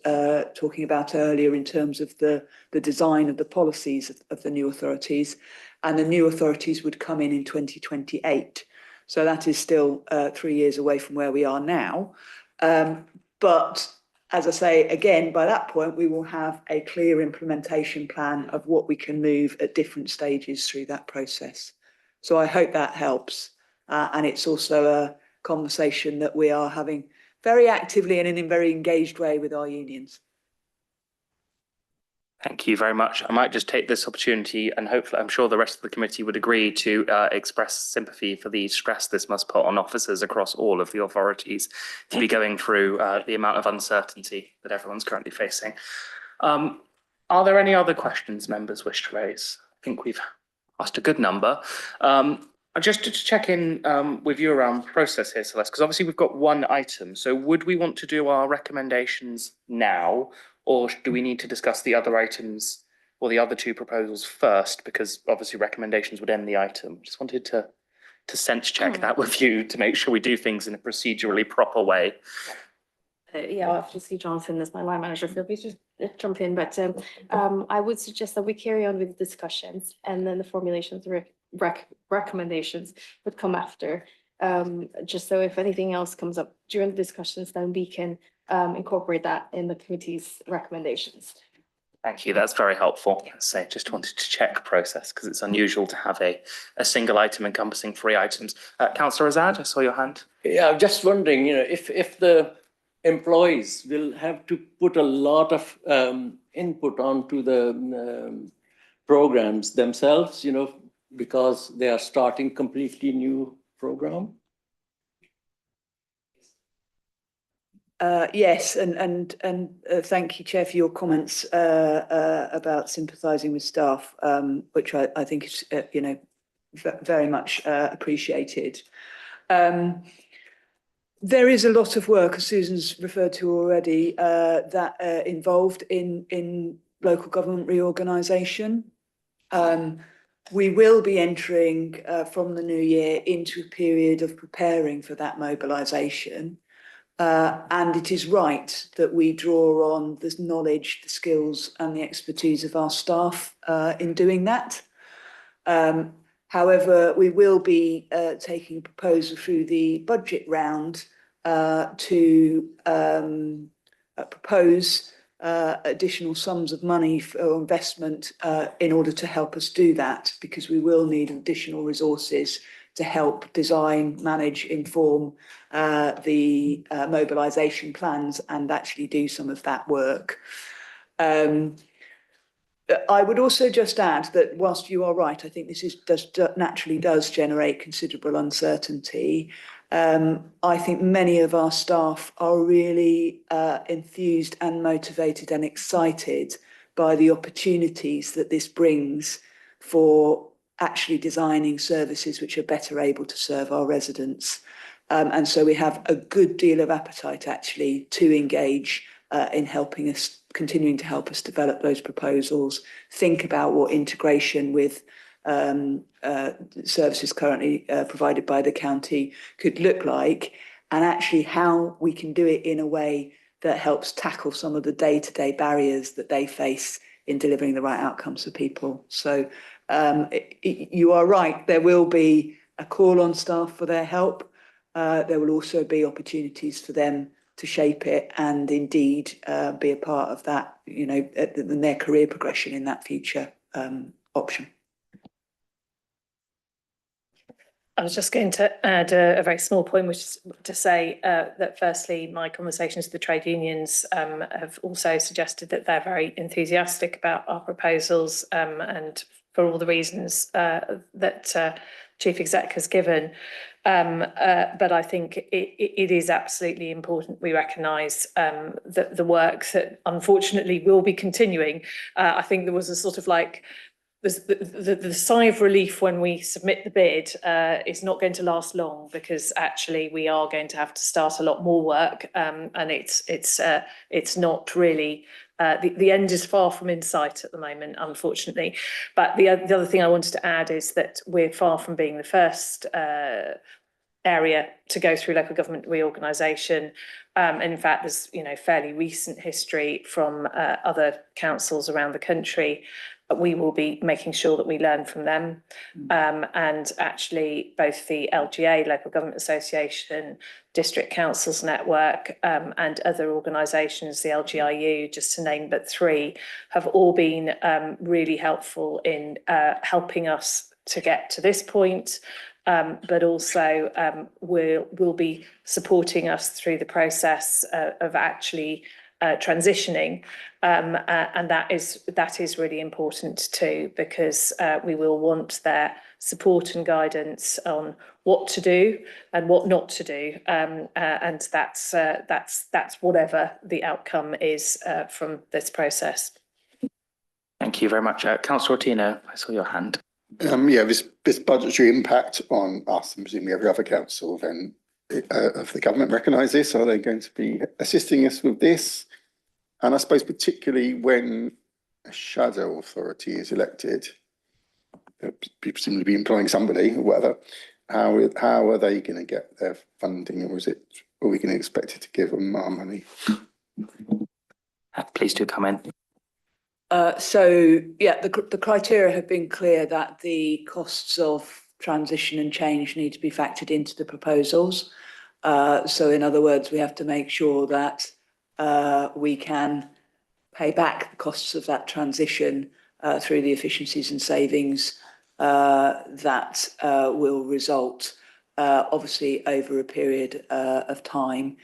talking about earlier in terms of the design of the policies of the new authorities, and the new authorities would come in 2028. So that is still 3 years away from where we are now. But as I say, again, by that point, we will have a clear implementation plan of what we can move at different stages through that process. So I hope that helps. And it's also a conversation that we are having very actively and in a very engaged way with our unions. Thank you very much. I might just take this opportunity, and hopefully I'm sure the rest of the committee would agree, to express sympathy for the stress this must put on officers across all of the authorities to be going through the amount of uncertainty that everyone's currently facing. Are there any other questions members wish to raise? I think we've asked a good number. Just to check in with you around process here, Celeste, because obviously we've got one item. So would we want to do our recommendations now, or do we need to discuss the other items or the other 2 proposals first? Because obviously recommendations would end the item. Just wanted to sense check that with you to make sure we do things in a procedurally proper way. Yeah, I'll have to see Jonathan as my line manager. Feel free to jump in, but I would suggest that we carry on with discussions, and then the formulations, recommendations would come after. Just so if anything else comes up during the discussions, then we can incorporate that in the committee's recommendations. Thank you. That's very helpful. So just wanted to check process because it's unusual to have a single item encompassing 3 items. Councillor Azad, I saw your hand. Yeah, I'm just wondering, if the employees will have to put a lot of input onto the programs themselves, because they are starting completely new program? Yes, and thank you, Chair, for your comments about sympathising with staff, which I think is very much appreciated. There is a lot of work, as Susan's referred to already, that involved in local government reorganisation. We will be entering from the new year into a period of preparing for that mobilisation. And it is right that we draw on the knowledge, the skills and the expertise of our staff in doing that. However, we will be taking a proposal through the budget round to propose additional sums of money for investment in order to help us do that, because we will need additional resources to help design, manage, inform the mobilisation plans and actually do some of that work. I would also just add that whilst you are right, I think this naturally does generate considerable uncertainty. I think many of our staff are really enthused and motivated and excited by the opportunities that this brings for actually designing services which are better able to serve our residents. And so we have a good deal of appetite actually to engage in helping us, continuing to help us develop those proposals, think about what integration with services currently provided by the county could look like, and actually how we can do it in a way that helps tackle some of the day-to-day barriers that they face in delivering the right outcomes for people. So you are right, there will be a call on staff for their help. There will also be opportunities for them to shape it and indeed be a part of that, in their career progression in that future option. I was just going to add a very small point, which is to say that firstly, my conversations with the trade unions have also suggested that they're very enthusiastic about our proposals and for all the reasons that Chief Exec has given. But I think it is absolutely important we recognise that the work that unfortunately will be continuing. I think there was a sort of like, the sigh of relief when we submit the bid is not going to last long, because actually we are going to have to start a lot more work, and it's not really the end is far from in sight at the moment, unfortunately. But the other thing I wanted to add is that we're far from being the first area to go through local government reorganisation. And in fact, there's fairly recent history from other councils around the country. We will be making sure that we learn from them. And actually both the LGA, Local Government Association, District Councils Network, and other organisations, the LGIU, just to name but three, have all been really helpful in helping us to get to this point. But also will be supporting us through the process of actually transitioning, and that is really important too, because we will want their support and guidance on what to do and what not to do, and that's whatever the outcome is from this process. Thank you very much. Councillor Ottino, I saw your hand. Yeah, this budgetary impact on us, and presumably every other council then of the government recognise this? Are they going to be assisting us with this? And I suppose particularly when a shadow authority is elected, presumably be employing somebody or whatever, how are they going to get their funding, or are we going to expect it to give them our money? Please do come in. So yeah, the criteria have been clear that the costs of transition and change need to be factored into the proposals. So in other words, we have to make sure that we can pay back the costs of that transition through the efficiencies and savings that will result obviously over a period of time.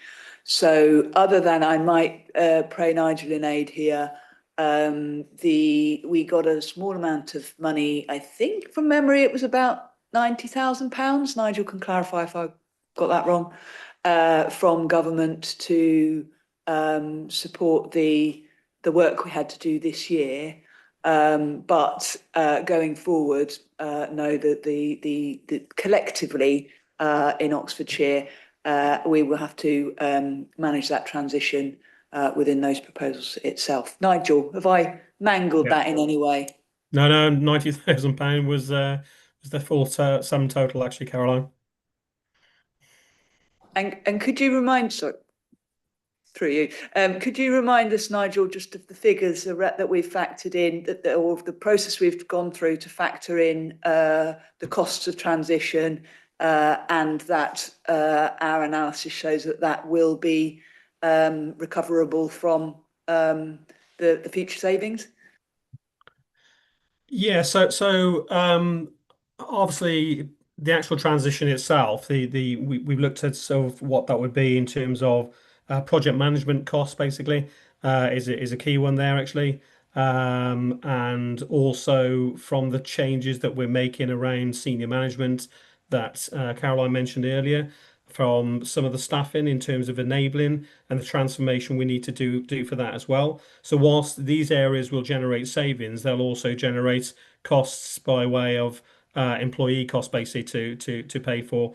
So other than I might pray Nigel in aid here, we got a small amount of money, I think from memory, it was about £90,000. Nigel can clarify if I got that wrong, from government to support the work we had to do this year. But going forward, know that the collectively in Oxfordshire, we will have to manage that transition within those proposals itself. Nigel, have I mangled that in any way? No, £90,000 was the full sum total, actually, Caroline. And could you remind, sorry, through you, could you remind us, Nigel, just of the figures that we've factored in, or of the process we've gone through to factor in the costs of transition, and that our analysis shows that will be recoverable from the future savings? Yeah, obviously the actual transition itself, we've looked at sort of what that would be in terms of project management costs, basically, is a key one there actually. And also from the changes that we're making around senior management that Caroline mentioned earlier, from some of the staffing in terms of enabling and the transformation we need to do for that as well. So whilst these areas will generate savings, they'll also generate costs by way of employee costs, basically to pay for.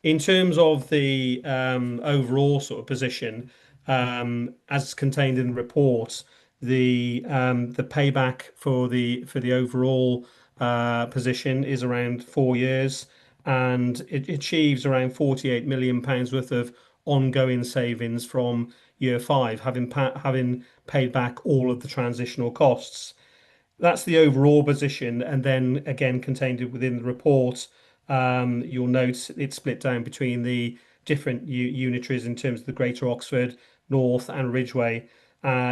In terms of the overall sort of position, as contained in the report, the payback for the overall position is around 4 years, and it achieves around £48 million worth of ongoing savings from year 5, having paid back all of the transitional costs. That's the overall position, and then again contained within the report, you'll note it's split down between the different unitaries in terms of the Greater Oxford, North and Ridgeway.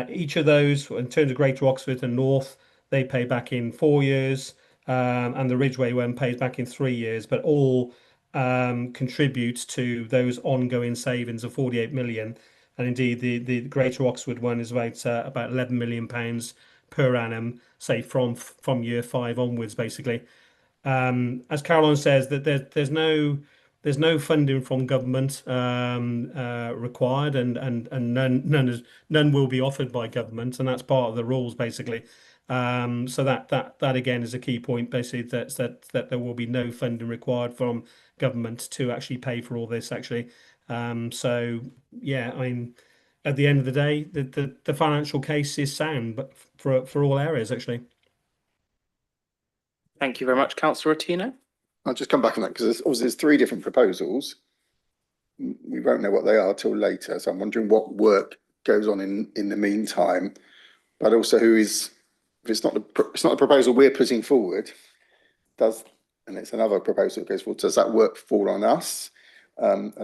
Each of those, in terms of Greater Oxford and North, they pay back in 4 years, and the Ridgeway one pays back in 3 years, but all contribute to those ongoing savings of 48 million. And indeed, the Greater Oxford one is about 11 million pounds per annum, say from year 5 onwards, basically. As Caroline says, that there's no funding from government required, and none will be offered by government, and that's part of the rules, basically. So that again is a key point, basically, that there will be no funding required from government to actually pay for all this, actually. So yeah, I mean, at the end of the day, the financial case is sound, but for all areas, actually. Thank you very much, Councillor Ottino. I'll just come back on that because there's 3 different proposals. We won't know what they are till later. So I'm wondering what work goes on in the meantime, but also if it's not the proposal we're putting forward, and it's another proposal that goes forward, does that work fall on us? And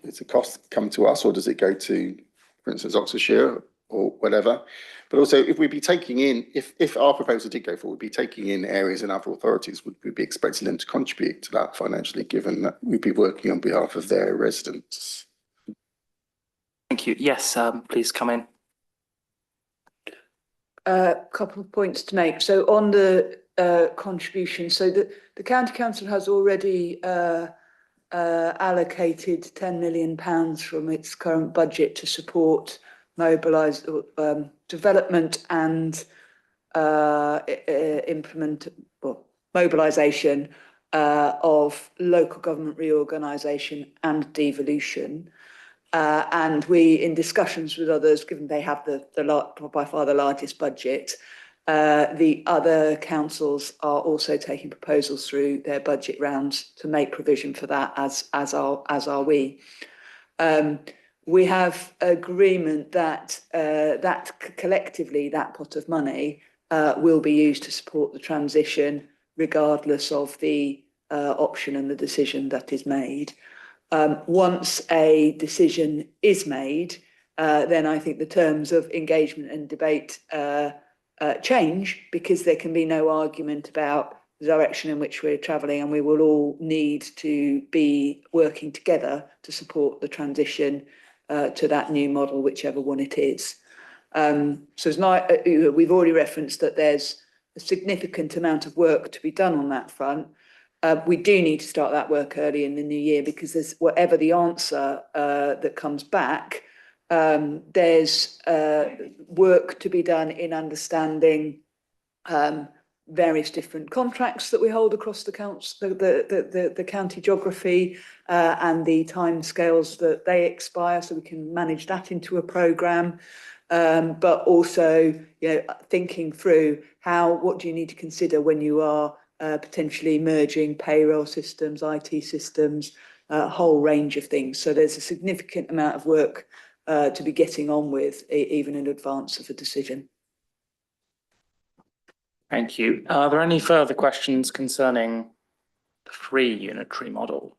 does the cost come to us, or does it go to, for instance, Oxfordshire or whatever? But also, if we'd be taking in, if our proposal did go forward, we'd be taking in areas and other authorities, would we be expecting them to contribute to that financially, given that we'd be working on behalf of their residents? Thank you. Yes, please come in. A couple of points to make. So on the contribution, so the County Council has already allocated £10 million from its current budget to support development and mobilisation of local government reorganisation and devolution. And we, in discussions with others, given they have by far the largest budget, the other councils are also taking proposals through their budget rounds to make provision for that, as are we. We have agreement that collectively that pot of money will be used to support the transition, regardless of the option and the decision that is made. Once a decision is made, then I think the terms of engagement and debate change, because there can be no argument about the direction in which we're travelling, and we will all need to be working together to support the transition to that new model, whichever one it is. So as we've already referenced that there's a significant amount of work to be done on that front. We do need to start that work early in the new year, because there's whatever the answer that comes back, there's work to be done in understanding various different contracts that we hold across the county geography, and the timescales that they expire, so we can manage that into a programme. But also, thinking through what do you need to consider when you are potentially merging payroll systems, IT systems, a whole range of things. So there's a significant amount of work to be getting on with, even in advance of a decision. Thank you. Are there any further questions concerning the 3 unitary model?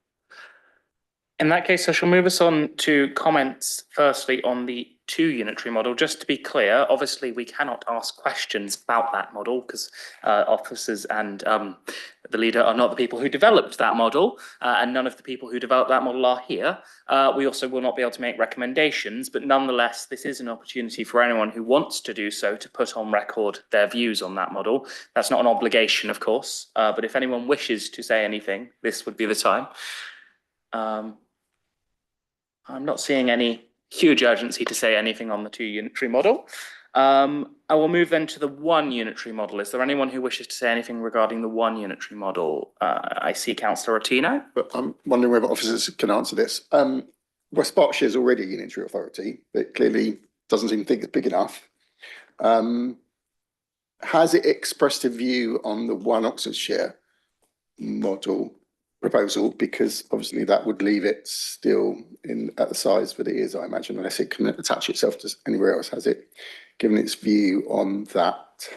In that case, I shall move us on to comments firstly on the 2 unitary model. Just to be clear, obviously we cannot ask questions about that model because officers and the leader are not the people who developed that model, and none of the people who developed that model are here. We also will not be able to make recommendations, but nonetheless, this is an opportunity for anyone who wants to do so to put on record their views on that model. That's not an obligation, of course, but if anyone wishes to say anything, this would be the time. I'm not seeing any huge urgency to say anything on the 2 unitary model. I will move then to the 1 unitary model. Is there anyone who wishes to say anything regarding the 1 unitary model? I see Councillor Ottino. But I'm wondering whether officers can answer this. West Berkshire is already a unitary authority, but clearly doesn't seem to think it's big enough. Has it expressed a view on the 1 Oxfordshire model proposal? Because obviously that would leave it still at the size that it is, I imagine, unless it can attach itself to anywhere else. Has it given its view on that?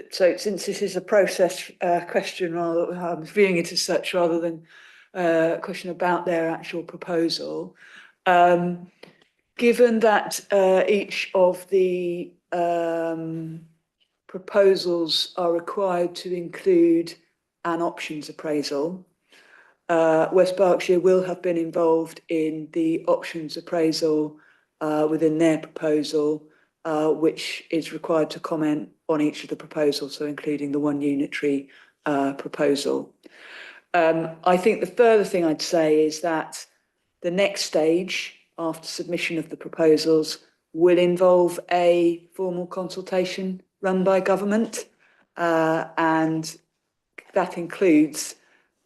So since this is a process question, rather, I'm viewing it as such rather than a question about their actual proposal. Given that each of the proposals are required to include an options appraisal, West Berkshire will have been involved in the options appraisal within their proposal, which is required to comment on each of the proposals, so including the 1 unitary proposal. I think the further thing I'd say is that the next stage after submission of the proposals will involve a formal consultation run by government, and that includes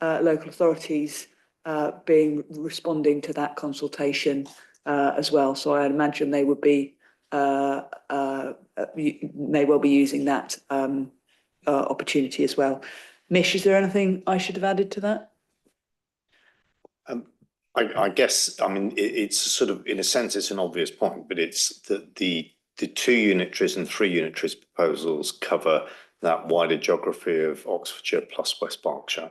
local authorities responding to that consultation as well. So I imagine they would be may well be using that opportunity as well. Mish, is there anything I should have added to that? I guess, I mean, it's sort of, in a sense, it's an obvious point, but it's that the 2 unitaries and 3 unitaries proposals cover that wider geography of Oxfordshire plus West Berkshire.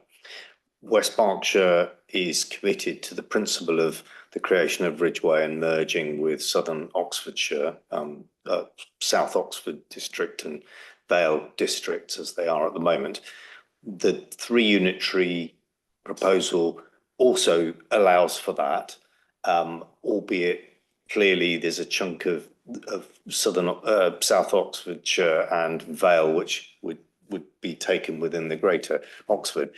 West Berkshire is committed to the principle of the creation of Ridgeway and merging with Southern Oxfordshire, South Oxford district and Vale districts as they are at the moment. The 3 unitary proposal also allows for that, albeit clearly there's a chunk of South Oxfordshire and Vale which would be taken within the Greater Oxford.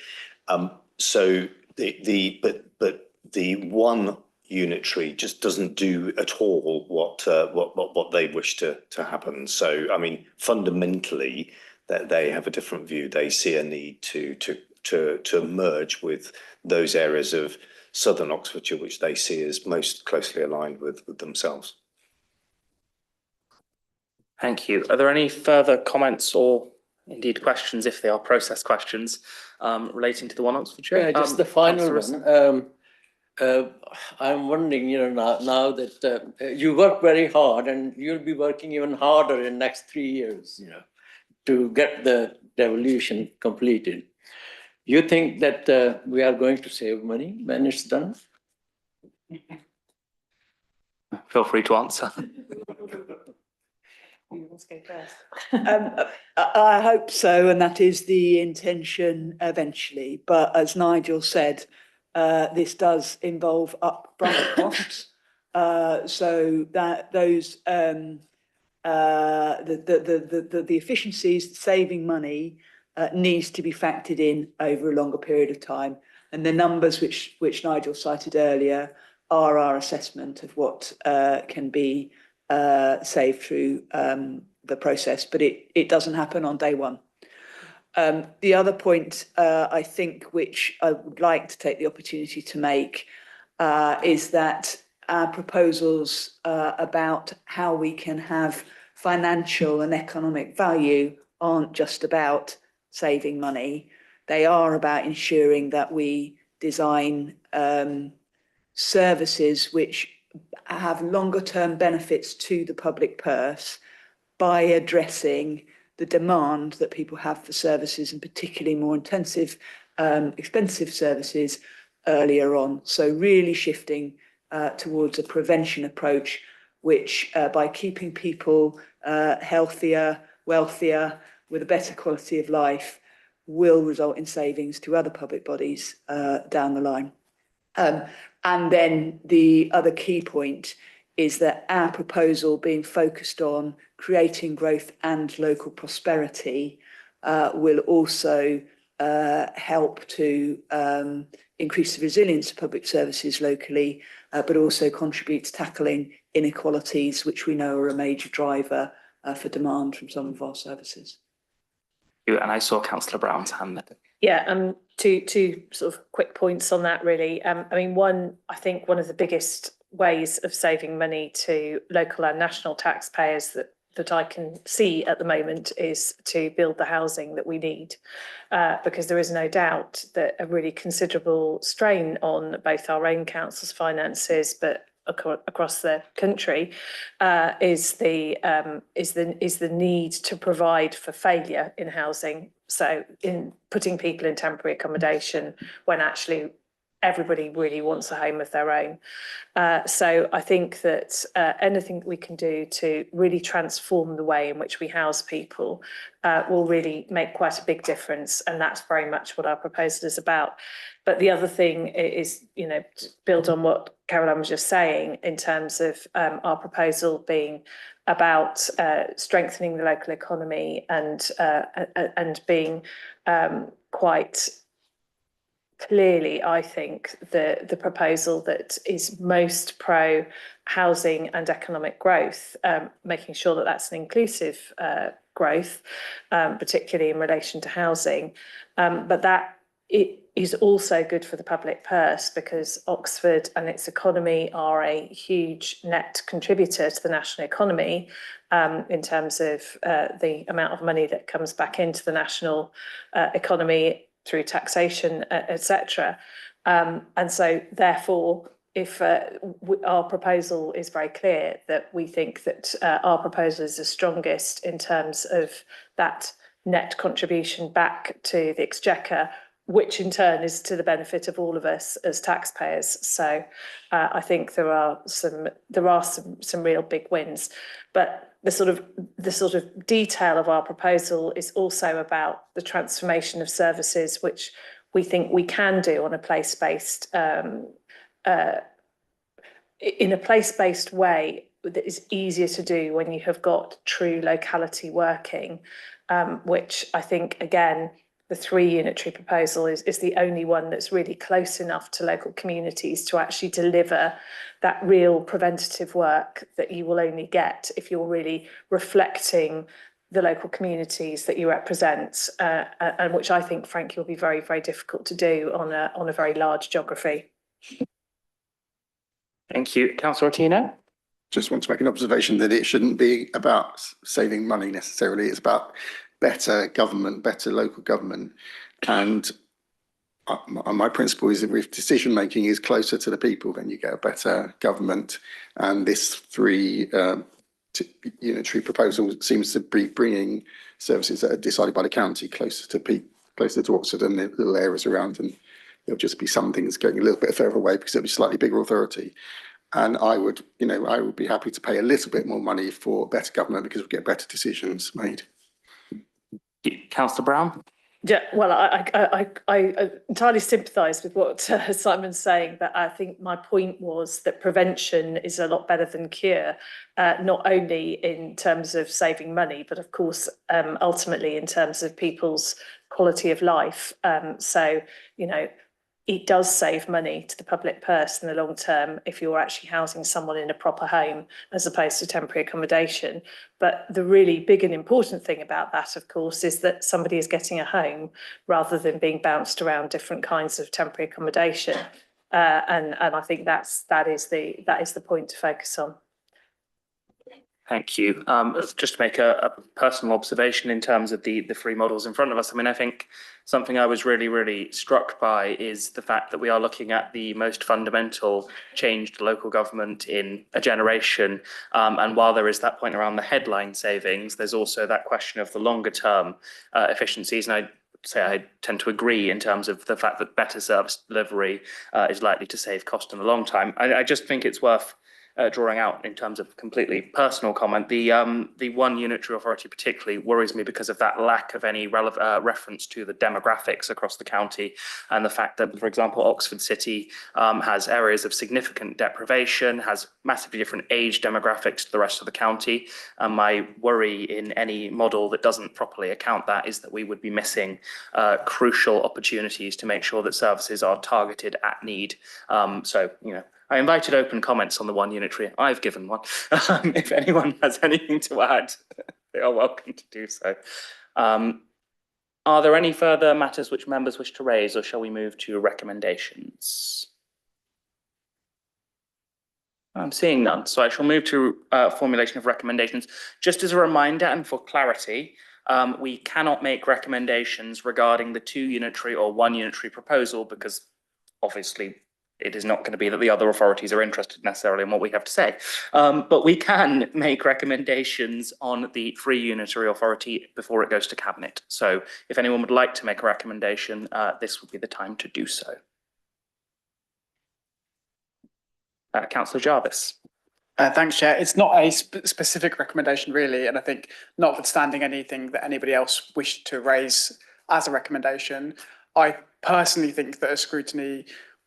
So but the 1 unitary just doesn't do at all what they wish to happen. So I mean, fundamentally, that they have a different view. They see a need to merge with those areas of Southern Oxfordshire which they see as most closely aligned with themselves. Thank you. Are there any further comments or indeed questions, if they are process questions, relating to the 1 Oxfordshire? Yeah, just the final one. I'm wondering, now that you work very hard and you'll be working even harder in the next 3 years, to get the devolution completed. You think that we are going to save money when it's done? Feel free to answer. Let's go first. I hope so, and that is the intention eventually. But as Nigel said, this does involve upfront costs. So that those the efficiencies, saving money needs to be factored in over a longer period of time. And the numbers which Nigel cited earlier are our assessment of what can be saved through the process, but it doesn't happen on day one. The other point I think which I would like to take the opportunity to make is that our proposals about how we can have financial and economic value aren't just about saving money. They are about ensuring that we design services which have longer term benefits to the public purse by addressing the demand that people have for services, and particularly more intensive, expensive services earlier on. So really shifting towards a prevention approach, which by keeping people healthier, wealthier, with a better quality of life, will result in savings to other public bodies down the line. And then the other key point is that our proposal being focused on creating growth and local prosperity will also help to increase the resilience of public services locally, but also contribute to tackling inequalities, which we know are a major driver for demand from some of our services. And I saw Councillor Brown's hand there. Yeah, two sort of quick points on that, really. I mean, I think one of the biggest ways of saving money to local and national taxpayers that I can see at the moment is to build the housing that we need, because there is no doubt that a really considerable strain on both our own council's finances, but across the country, is the need to provide for failure in housing. So in putting people in temporary accommodation when actually everybody really wants a home of their own. So I think that anything we can do to really transform the way in which we house people will really make quite a big difference. And that's very much what our proposal is about. But the other thing is, to build on what Caroline was just saying in terms of our proposal being about strengthening the local economy and being quite clearly, I think, the proposal that is most pro housing and economic growth, making sure that that's an inclusive growth, particularly in relation to housing, but that it is also good for the public purse, because Oxford and its economy are a huge net contributor to the national economy in terms of the amount of money that comes back into the national economy through taxation, etc. And so therefore, if our proposal is very clear that we think that our proposal is the strongest in terms of that net contribution back to the Exchequer, which in turn is to the benefit of all of us as taxpayers. So I think there are some real big wins. But the sort of detail of our proposal is also about the transformation of services, which we think we can do on a place-based in a place-based way that is easier to do when you have got true locality working, which I think, again, the 3 unitary proposal is the only one that's really close enough to local communities to actually deliver that real preventative work that you will only get if you're really reflecting the local communities that you represent, and which I think, frankly, will be very, very difficult to do on a very large geography. Thank you. Councillor Ottino? Just want to make an observation that it shouldn't be about saving money necessarily. It's about better government, better local government. And my principle is that if decision making is closer to the people, then you get a better government. And this 3 unitary proposal seems to be bringing services that are decided by the county closer to Oxford and the little areas around. And there'll just be some things going a little bit further away because it'll be slightly bigger authority. And I would be happy to pay a little bit more money for better government because we get better decisions made. Councillor Brown? Yeah, well, I entirely sympathise with what Simon's saying, but I think my point was that prevention is a lot better than cure, not only in terms of saving money, but of course, ultimately in terms of people's quality of life. So, you know, it does save money to the public purse in the long term if you're actually housing someone in a proper home as opposed to temporary accommodation. But the really big and important thing about that, of course, is that somebody is getting a home rather than being bounced around different kinds of temporary accommodation. And I think that is the point to focus on. Thank you. Just to make a personal observation in terms of the three models in front of us, I mean, I think something I was really struck by is the fact that we are looking at the most fundamental change to local government in a generation. And while there is that point around the headline savings, there's also that question of the longer term efficiencies. And I tend to agree in terms of the fact that better service delivery is likely to save cost in the long time. I just think it's worth drawing out in terms of completely personal comment. The one unitary authority particularly worries me because of that lack of any reference to the demographics across the county, and the fact that, for example, Oxford City has areas of significant deprivation, has massively different age demographics to the rest of the county. And my worry in any model that doesn't properly account that is that we would be missing crucial opportunities to make sure that services are targeted at need. So, you know, I invited open comments on the one unitary. I've given one. If anyone has anything to add, they are welcome to do so. Are there any further matters which members wish to raise, or shall we move to recommendations? I'm seeing none, so I shall move to formulation of recommendations. Just as a reminder and for clarity, we cannot make recommendations regarding the two unitary or one unitary proposal because obviously it is not going to be that the other authorities are interested necessarily in what we have to say. But we can make recommendations on the free unitary authority before it goes to cabinet. So if anyone would like to make a recommendation, this would be the time to do so. Councillor Jarvis. Thanks, Chair. It's not a specific recommendation really, and I think notwithstanding anything that anybody else wished to raise as a recommendation, I personally think that a scrutiny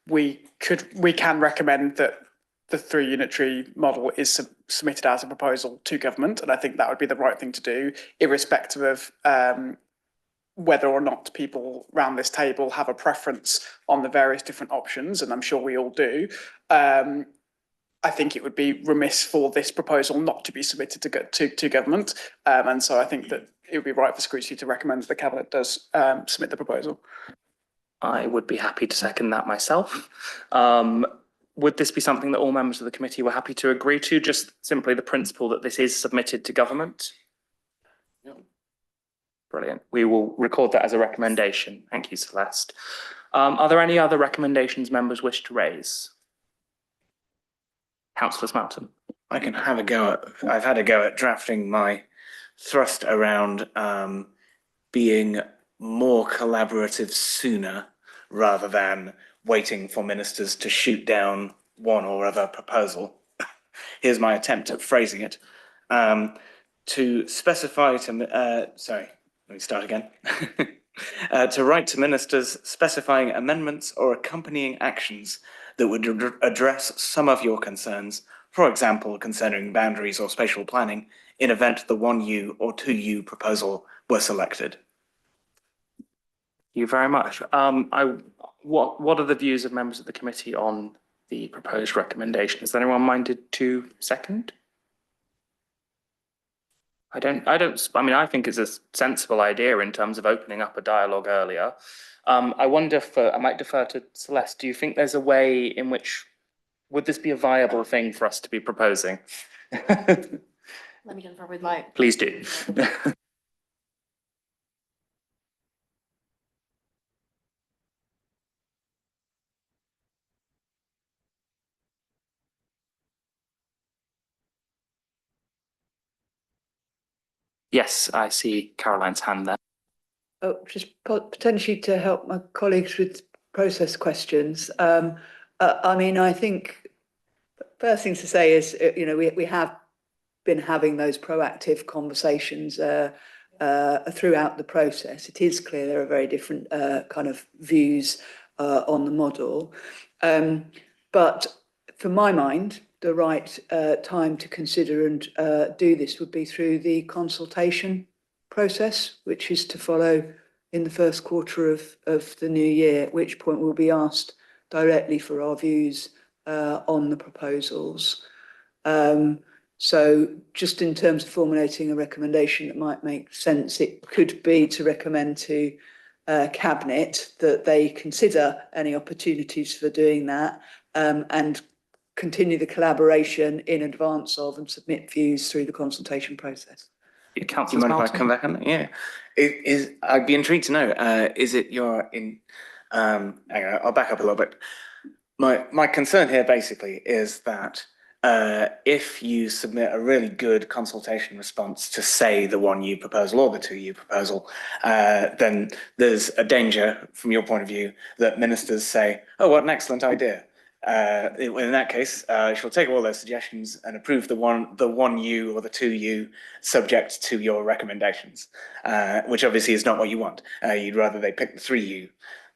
we can recommend that the three unitary model is submitted as a proposal to government, and I think that would be the right thing to do, irrespective of whether or not people around this table have a preference on the various different options, and I'm sure we all do. I think it would be remiss for this proposal not to be submitted to government, and so I think that it would be right for scrutiny to recommend that the cabinet does submit the proposal. I would be happy to second that myself. Would this be something that all members of the committee were happy to agree to? Just simply the principle that this is submitted to government? Yeah. Brilliant. We will record that as a recommendation. Thank you, Celeste. Are there any other recommendations members wish to raise? Councillor Smelton. I can have a go at, I've had a go at drafting my thrust around being more collaborative sooner rather than waiting for ministers to shoot down one or other proposal. Here's my attempt at phrasing it. To specify to, sorry, let me start again. To write to ministers specifying amendments or accompanying actions that would address some of your concerns, for example, concerning boundaries or spatial planning, in event the 1U or 2U proposal were selected. Thank you very much. What are the views of members of the committee on the proposed recommendation? Is anyone minded to second? I mean, I think it's a sensible idea in terms of opening up a dialogue earlier. I wonder if, I might defer to Celeste, do you think there's a way in which, would this be a viable thing for us to be proposing? Let me confirm with my. Please do. Yes, I see Caroline's hand there. Oh, just potentially to help my colleagues with process questions. I mean, I think first thing to say is, you know, we have been having those proactive conversations throughout the process. It is clear there are very different kind of views on the model. But for my mind, the right time to consider and do this would be through the consultation process, which is to follow in the first quarter of the new year, at which point we'll be asked directly for our views on the proposals. So just in terms of formulating a recommendation that might make sense, it could be to recommend to Cabinet that they consider any opportunities for doing that and continue the collaboration in advance of and submit views through the consultation process. Councillor Mind if I come back on that? Yeah. I'd be intrigued to know, is it your hang on, I'll back up a little bit. My concern here basically is that if you submit a really good consultation response to, say, the 1U proposal or the 2U proposal, then there's a danger from your point of view that ministers say, oh, what an excellent idea. In that case, she'll take all those suggestions and approve the 1U or the 2U subject to your recommendations, which obviously is not what you want. You'd rather they pick the 3U.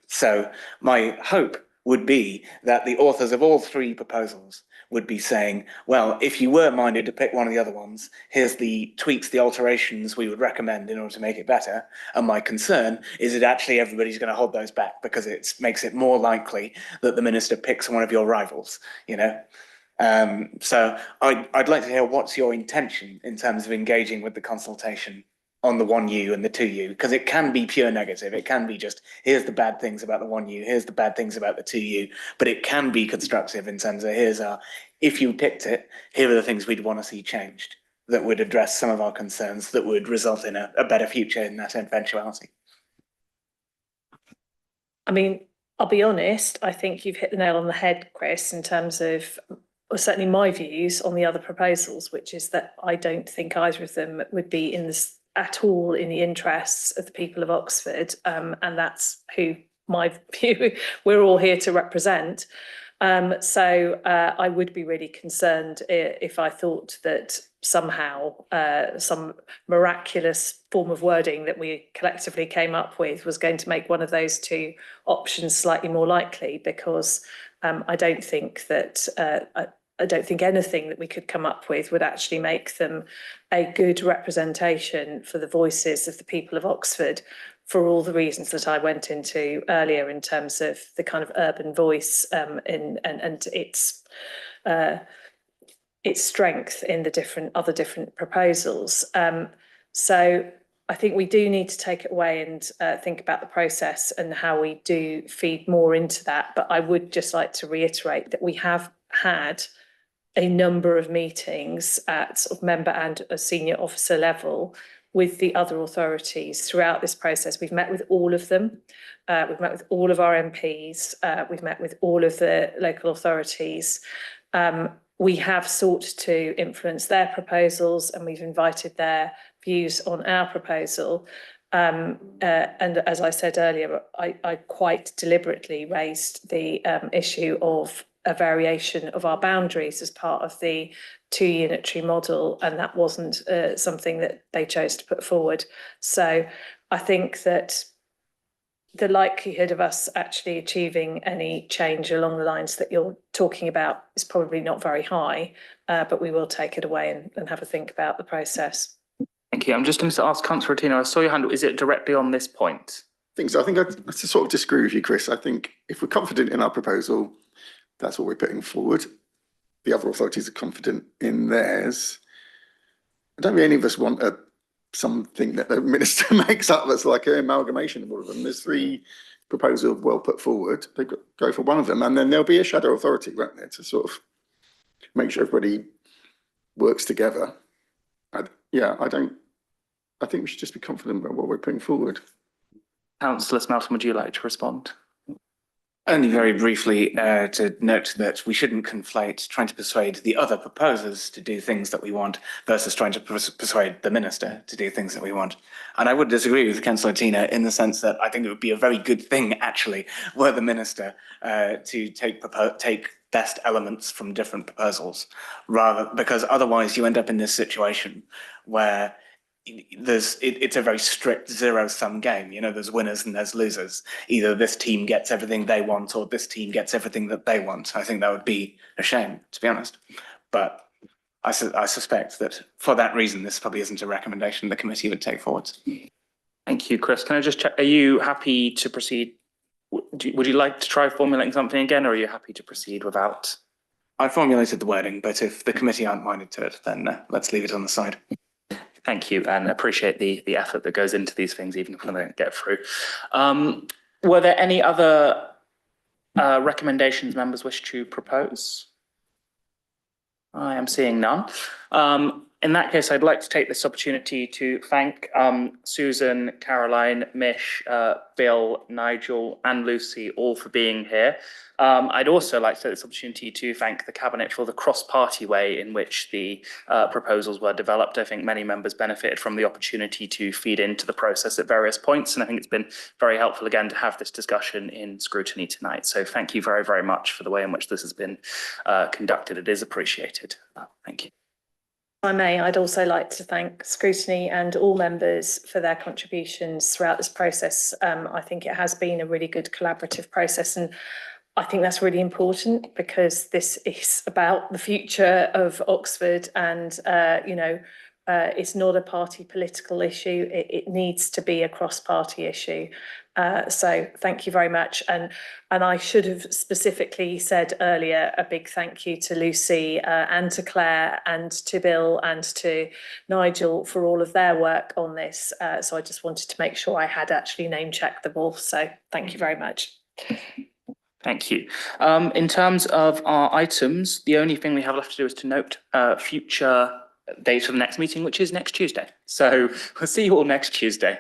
So my hope would be that the authors of all three proposals would be saying, well, if you were minded to pick one of the other ones, here's the tweaks, the alterations we would recommend in order to make it better. And my concern is that actually everybody's going to hold those back because it makes it more likely that the minister picks one of your rivals, you know? So I'd like to hear what's your intention in terms of engaging with the consultation on the 1U and the 2U, because it can be pure negative. It can be just, here's the bad things about the 1U, here's the bad things about the 2U, but it can be constructive in terms of, if you picked it, here are the things we'd want to see changed that would address some of our concerns that would result in a better future in that eventuality. I mean, I'll be honest, I think you've hit the nail on the head, Chris, in terms of, well, certainly my views on the other proposals, which is that I don't think either of them would be in this at all in the interests of the people of Oxford, and that's who my view we're all here to represent. So I would be really concerned if I thought that somehow some miraculous form of wording that we collectively came up with was going to make one of those two options slightly more likely, because I don't think that I don't think anything that we could come up with would actually make them a good representation for the voices of the people of Oxford, for all the reasons that I went into earlier in terms of the kind of urban voice and its strength in the other different proposals. So I think we do need to take it away and think about the process and how we do feed more into that. But I would just like to reiterate that we have had a number of meetings at sort of member and a senior officer level with the other authorities throughout this process. We've met with all of them. We've met with all of our MPs. We've met with all of the local authorities. We have sought to influence their proposals, and we've invited their views on our proposal. And as I said earlier, I quite deliberately raised the issue of a variation of our boundaries as part of the 2-unitary model, and that wasn't something that they chose to put forward. So I think that the likelihood of us actually achieving any change along the lines that you're talking about is probably not very high, but we will take it away and have a think about the process. Thank you. I'm just going to ask Councillor Rotino, I saw your hand, is it directly on this point? I think I sort of disagree with you, Chris. I think if we're confident in our proposal, that's what we're putting forward. The other authorities are confident in theirs. I don't think any of us want something that the minister makes up that's like an amalgamation of all of them. There's three proposals well put forward. They go for one of them, and then there'll be a shadow authority, won't there, to sort of make sure everybody works together. I think we should just be confident about what we're putting forward. Councillor Smelton, would you like to respond? Only very briefly to note that we shouldn't conflate trying to persuade the other proposers to do things that we want versus trying to persuade the minister to do things that we want. And I would disagree with Councillor Tina in the sense that I think it would be a very good thing, actually, were the minister to take best elements from different proposals, rather, because otherwise you end up in this situation where it's a very strict zero-sum game. You know, there's winners and there's losers. Either this team gets everything they want or this team gets everything that they want. I think that would be a shame, to be honest. But I suspect that for that reason, this probably isn't a recommendation the committee would take forward. Thank you, Chris. Can I just check, are you happy to proceed? Would you like to try formulating something again, or are you happy to proceed without? I formulated the wording, but if the committee aren't minded to it, then let's leave it on the side. Thank you, and appreciate the effort that goes into these things, even if we don't get through. Were there any other recommendations members wish to propose? I am seeing none. In that case, I'd like to take this opportunity to thank Susan, Caroline, Mish, Bill, Nigel, and Lucy all for being here. I'd also like to take this opportunity to thank the Cabinet for the cross-party way in which the proposals were developed. I think many members benefited from the opportunity to feed into the process at various points, and I think it's been very helpful again to have this discussion in scrutiny tonight. So thank you very, very much for the way in which this has been conducted. It is appreciated. Thank you. If I may, I'd also like to thank Scrutiny and all members for their contributions throughout this process. I think it has been a really good collaborative process, and I think that's really important because this is about the future of Oxford, and it's not a party political issue. It needs to be a cross-party issue. So thank you very much. And I should have specifically said earlier a big thank you to Lucy and to Claire and to Bill and to Nigel for all of their work on this. So I just wanted to make sure I had actually name-checked them all. So thank you very much. Thank you. In terms of our items, the only thing we have left to do is to note future date for the next meeting, which is next Tuesday. So we'll see you all next Tuesday.